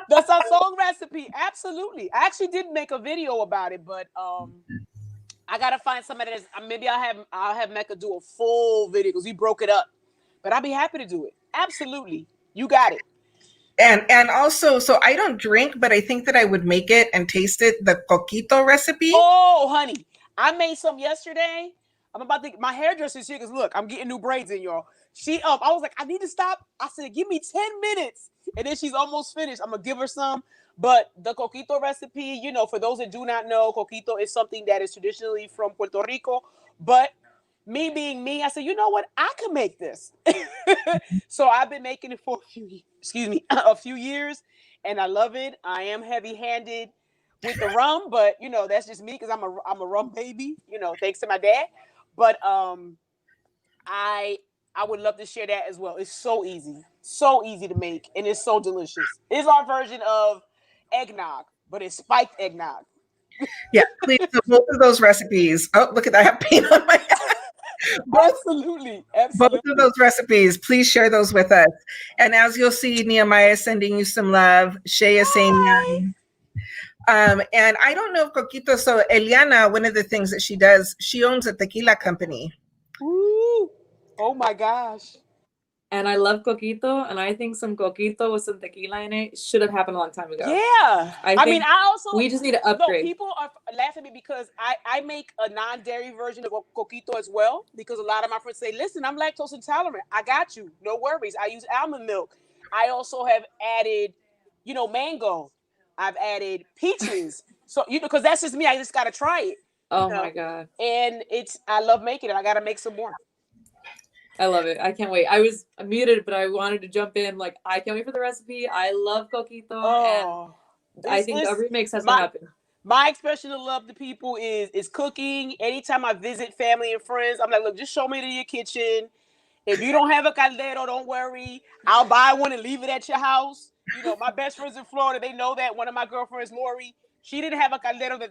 Speaker 9: That's our song recipe. Absolutely. I actually did make a video about it, but I gotta find somebody that's maybe I'll have Mecca do a full video because we broke it up. But I'll be happy to do it. Absolutely. You got it.
Speaker 1: And also, so I don't drink, but I think that I would make it and taste it, the coquito recipe.
Speaker 9: Oh, honey. I made some yesterday. I'm about to, my hairdresser's here because look, I'm getting new braids in, y'all. I was like, I need to stop. I said, give me 10 minutes. And then she's almost finished. I'm going to give her some. But the coquito recipe, you know, for those that do not know, coquito is something that is traditionally from Puerto Rico. But me being me, I said, you know what? I can make this. So I've been making it for a few years. And I love it. I am heavy-handed with the rum, but you know, that's just me because I'm a rum baby, you know, thanks to my dad. But I would love to share that as well. It's so easy to make, and it's so delicious. It's our version of eggnog, but it's spiked eggnog.
Speaker 1: Yeah, please. So both of those recipes. Oh, look at that! I have paint on my head.
Speaker 9: Absolutely.
Speaker 1: Both of those recipes, please share those with us. And as you'll see, Nehemiah is sending you some love. Shay is saying, and I don't know if coquito. So Eliana, one of the things that she does, she owns a tequila company.
Speaker 9: Ooh. Oh my gosh.
Speaker 8: And I love coquito, and I think some coquito with some tequila in it should have happened a long time ago.
Speaker 9: Yeah. I mean,
Speaker 8: we just need to upgrade.
Speaker 9: No, people are laughing at me because I make a non-dairy version of coquito as well, because a lot of my friends say, listen, I'm lactose intolerant. I got you. No worries. I use almond milk. I also have added, you know, mango. I've added peaches. So, you know, because that's just me. I just got to try it.
Speaker 8: Oh my God.
Speaker 9: And I love making it. I got to make some more.
Speaker 8: I love it. I can't wait. I was muted, but I wanted to jump in. Like, I can't wait for the recipe. I love coquito. And I think a remix has to happen.
Speaker 9: My expression of love to people is cooking. Anytime I visit family and friends, I'm like, look, just show me to your kitchen. If you don't have a caldero, don't worry. I'll buy one and leave it at your house. You know, my best friends in Florida, they know that. One of my girlfriends, Lori, she didn't have a caldero that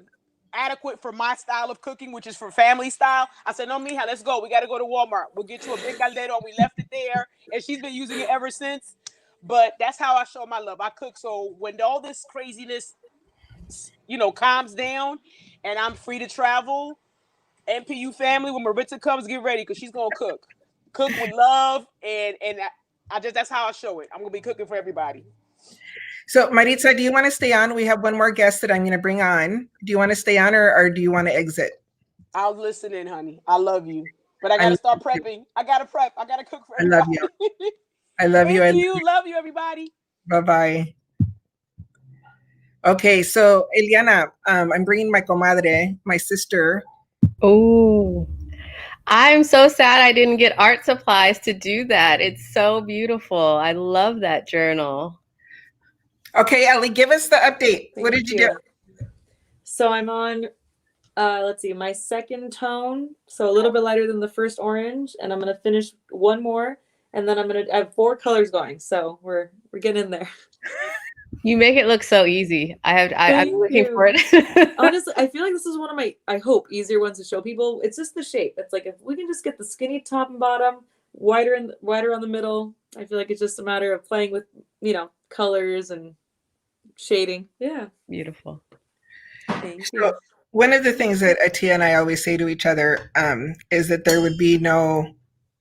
Speaker 9: adequate for my style of cooking, which is for family style. I said, no, mija, let's go. We got to go to Walmart. We'll get you a big caldero. We left it there, and she's been using it ever since. But that's how I show my love. I cook. So when all this craziness, you know, calms down and I'm free to travel, MPU family, when Maritza comes, get ready because she's going to cook. Cook with love, and that's how I show it. I'm going to be cooking for everybody.
Speaker 1: So, Maritza, do you want to stay on? We have one more guest that I'm going to bring on. Do you want to stay on, or do you want to exit?
Speaker 9: I'll listen in, honey. I love you. But I got to start prepping. I got to prep. I got to cook for everybody.
Speaker 1: I love you. I love you.
Speaker 9: Thank you. Love you, everybody.
Speaker 1: Bye-bye. Okay, so, Eliana, I'm bringing my comadre, my sister.
Speaker 10: Oh, I'm so sad I didn't get art supplies to do that. It's so beautiful. I love that journal.
Speaker 1: Okay, Ellie, give us the update. What did you do?
Speaker 8: So I'm on, let's see, my second tone. So a little bit lighter than the first orange. And I'm going to finish one more. And then I have 4 colors going. So we're getting in there.
Speaker 10: You make it look so easy. I'm
Speaker 8: Thank
Speaker 10: looking
Speaker 8: you.
Speaker 10: for it.
Speaker 8: Honestly, I feel like this is one of my, I hope, easier ones to show people. It's just the shape. It's like if we can just get the skinny top and bottom, wider on the middle. I feel like it's just a matter of playing with, colors and shading. Yeah.
Speaker 10: Beautiful.
Speaker 8: Thank
Speaker 1: So
Speaker 8: you.
Speaker 1: one of the things that Atiya and I always say to each other is that there would be no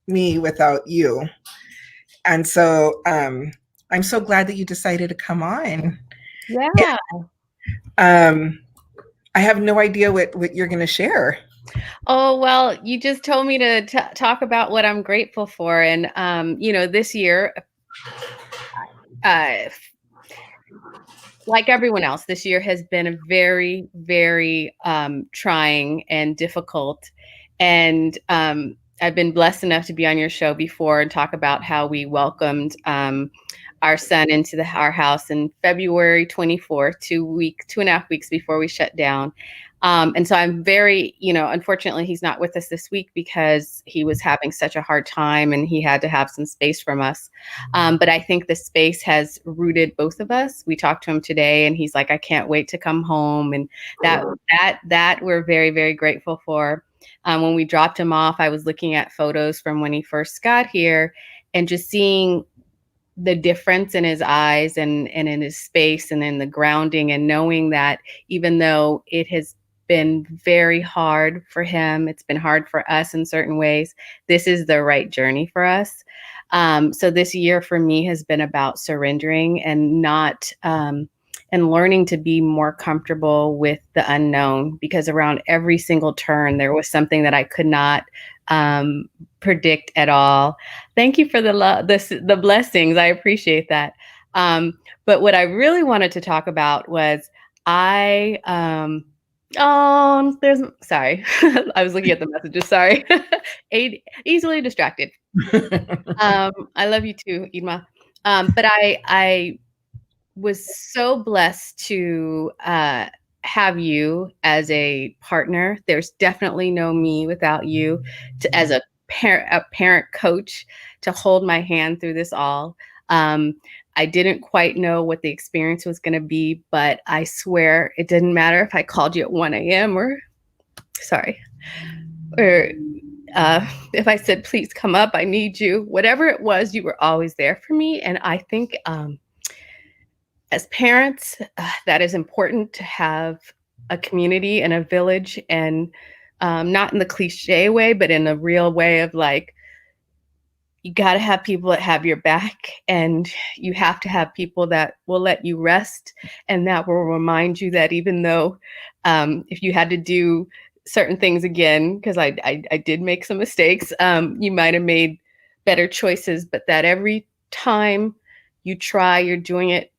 Speaker 1: me without you. And so I'm so glad that you decided to come on.
Speaker 10: Yeah.
Speaker 1: I have no idea what you're going to share.
Speaker 10: Oh, well, you just told me to talk about what I'm grateful for. And, this year, like everyone else, this year has been a very, very trying and difficult. And I've been blessed enough to be on your show before and talk about how we welcomed our son into our house in February 24th, 2.5 weeks before we shut down. And so I'm very, unfortunately, he's not with us this week because he was having such a hard time and he had to have some space from us. But I think the space has rooted both of us. We talked to him today and he's like, I can't wait to come home. And that we're very, very grateful for. When we dropped him off, I was looking at photos from when he first got here and just seeing the difference in his eyes and in his space and in the grounding, and knowing that even though it has been very hard for him, it's been hard for us in certain ways, this is the right journey for us. So this year for me has been about surrendering and not and learning to be more comfortable with the unknown, because around every single turn there was something that I could not predict at all. Thank you for the love, the blessings. I appreciate that. But what I really wanted to talk about was sorry. I was looking at the messages. Sorry. Easily distracted. I love you too, Idma. But I was so blessed to have you as a partner. There's definitely no me without you as a parent coach to hold my hand through this all. I didn't quite know what the experience was going to be, but I swear it didn't matter if I called you at 1 a.m. or if I said, please come up, I need you, whatever it was, you were always there for me. And I think as parents, that is important to have a community and a village, and not in the cliche way, but in the real way of like, you got to have people that have your back, and you have to have people that will let you rest, and that will remind you that even though if you had to do certain things again, because I did make some mistakes, you might have made better choices, but that every time you try, you're doing it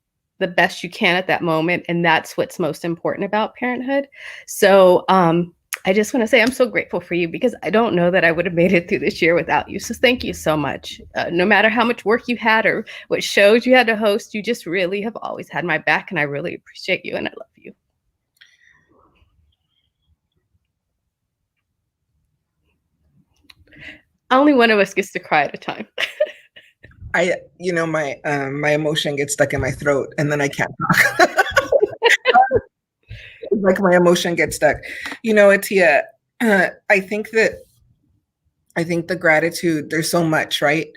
Speaker 10: the best you can at that moment. And that's what's most important about parenthood. So I just want to say I'm so grateful for you, because I don't know that I would have made it through this year without you. So thank you so much. No matter how much work you had or what shows you had to host, you just really have always had my back, and I really appreciate you and I love you. Only one of us gets to cry at a time.
Speaker 1: My emotion gets stuck in my throat and then I can't talk. Like my emotion gets stuck. Atiya, I think the gratitude, there's so much, right?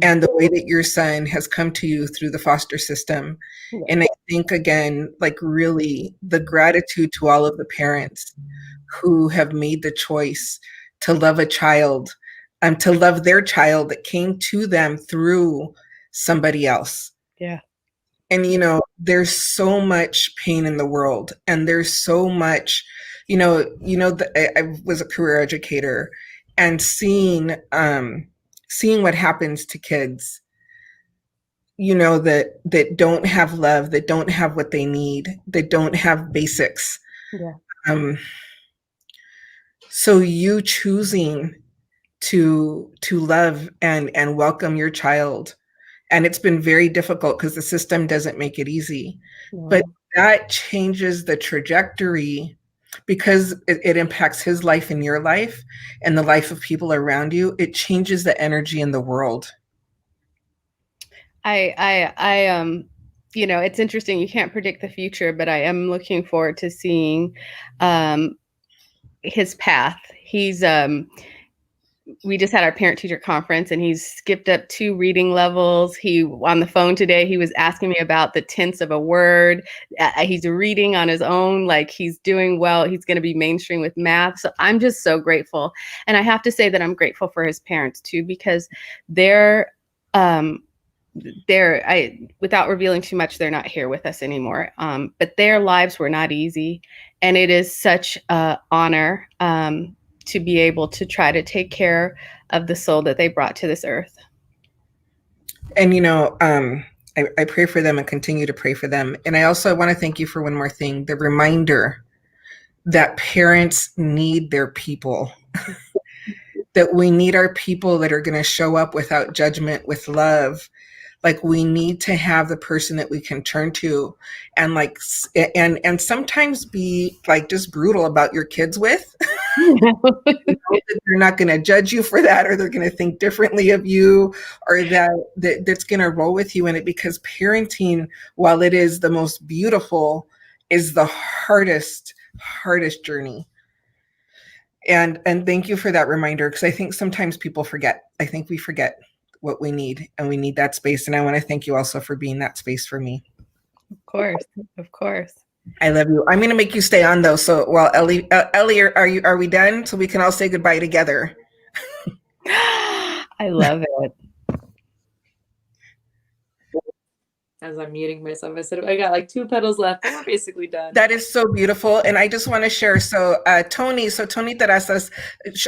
Speaker 1: And the way that your son has come to you through the foster system. And I think, again, like really the gratitude to all of the parents who have made the choice to love a child, to love their child that came to them through somebody else.
Speaker 10: Yeah.
Speaker 1: And, there's so much pain in the world, and there's so much, I was a career educator, and seeing what happens to kids, that don't have love, that don't have what they need, that don't have basics.
Speaker 10: Yeah.
Speaker 1: So you choosing to love and welcome your child. And it's been very difficult because the system doesn't make it easy. Yeah. But that changes the trajectory, because it impacts his life and your life and the life of people around you. It changes the energy in the world.
Speaker 10: I you know, it's interesting. You can't predict the future, but I am looking forward to seeing his path. He's we just had our parent teacher conference and he's skipped up 2 reading levels. He on the phone today, he was asking me about the tense of a word. He's reading on his own, like he's doing well. He's going to be mainstream with math. So I'm just so grateful. And I have to say that I'm grateful for his parents too, because they're without revealing too much, they're not here with us anymore. But their lives were not easy. And it is such an honor to be able to try to take care of the soul that they brought to this earth.
Speaker 1: And, you know, I pray for them and continue to pray for them. And I also want to thank you for one more thing, the reminder that parents need their people, that we need our people that are going to show up without judgment, with love. Like, we need to have the person that we can turn to and like, and sometimes be like just brutal about your kids with. You know, that they're not going to judge you for that, or they're going to think differently of you, or that's going to roll with you in it, because parenting, while it is the most beautiful, is the hardest journey. And thank you for that reminder, because I think sometimes people forget. I think we forget what we need, and we need that space. And I want to thank you also for being that space for me.
Speaker 10: Of course.
Speaker 1: I love you. I'm going to make you stay on though. So, well, Ellie, are we done? So we can all say goodbye together.
Speaker 10: I love it.
Speaker 8: As I'm muting myself, I said I got like 2 petals left, and we're basically done.
Speaker 1: That is so beautiful, and I just want to share. So, Tony Terrazas,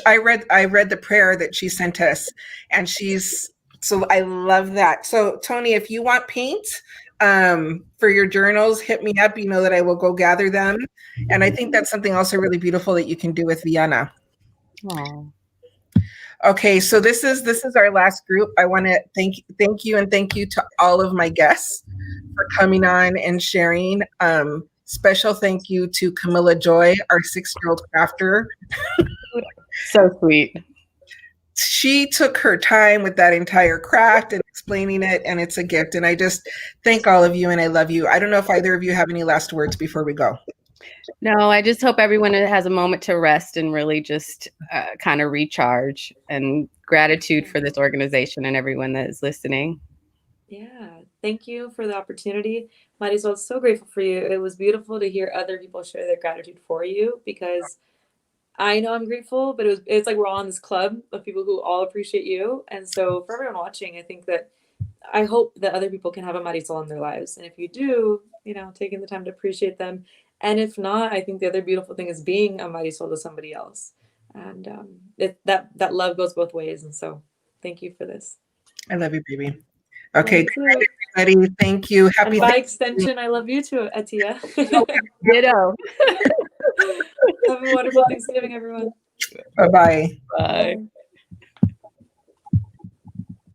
Speaker 1: I read the prayer that she sent us, and so I love that. So, Tony, if you want paint for your journals, hit me up. You know that I will go gather them, and I think that's something also really beautiful that you can do with Vienna.
Speaker 10: Aww.
Speaker 1: Okay, so this is our last group. I want to thank you and thank you to all of my guests for coming on and sharing. Special thank you to Camilla Joy, our 6-year-old crafter.
Speaker 10: So sweet.
Speaker 1: She took her time with that entire craft and explaining it, and it's a gift. And I just thank all of you, and I love you. I don't know if either of you have any last words before we go.
Speaker 10: No, I just hope everyone has a moment to rest and really just kind of recharge, and gratitude for this organization and everyone that is listening.
Speaker 8: Yeah, thank you for the opportunity. Marisol, so grateful for you. It was beautiful to hear other people share their gratitude for you, because I know I'm grateful, but it's like we're all in this club of people who all appreciate you. And so for everyone watching, I hope that other people can have a Marisol in their lives. And if you do, you know, taking the time to appreciate them. And if not, I think the other beautiful thing is being a Marisol to somebody else. And that love goes both ways. And so thank you for this.
Speaker 1: I love you, baby. Okay, good night, everybody. Thank you.
Speaker 8: And by extension, I love you too, Atiya.
Speaker 10: Ditto.
Speaker 8: Have a wonderful Thanksgiving, everyone.
Speaker 1: Bye-bye.
Speaker 10: Bye.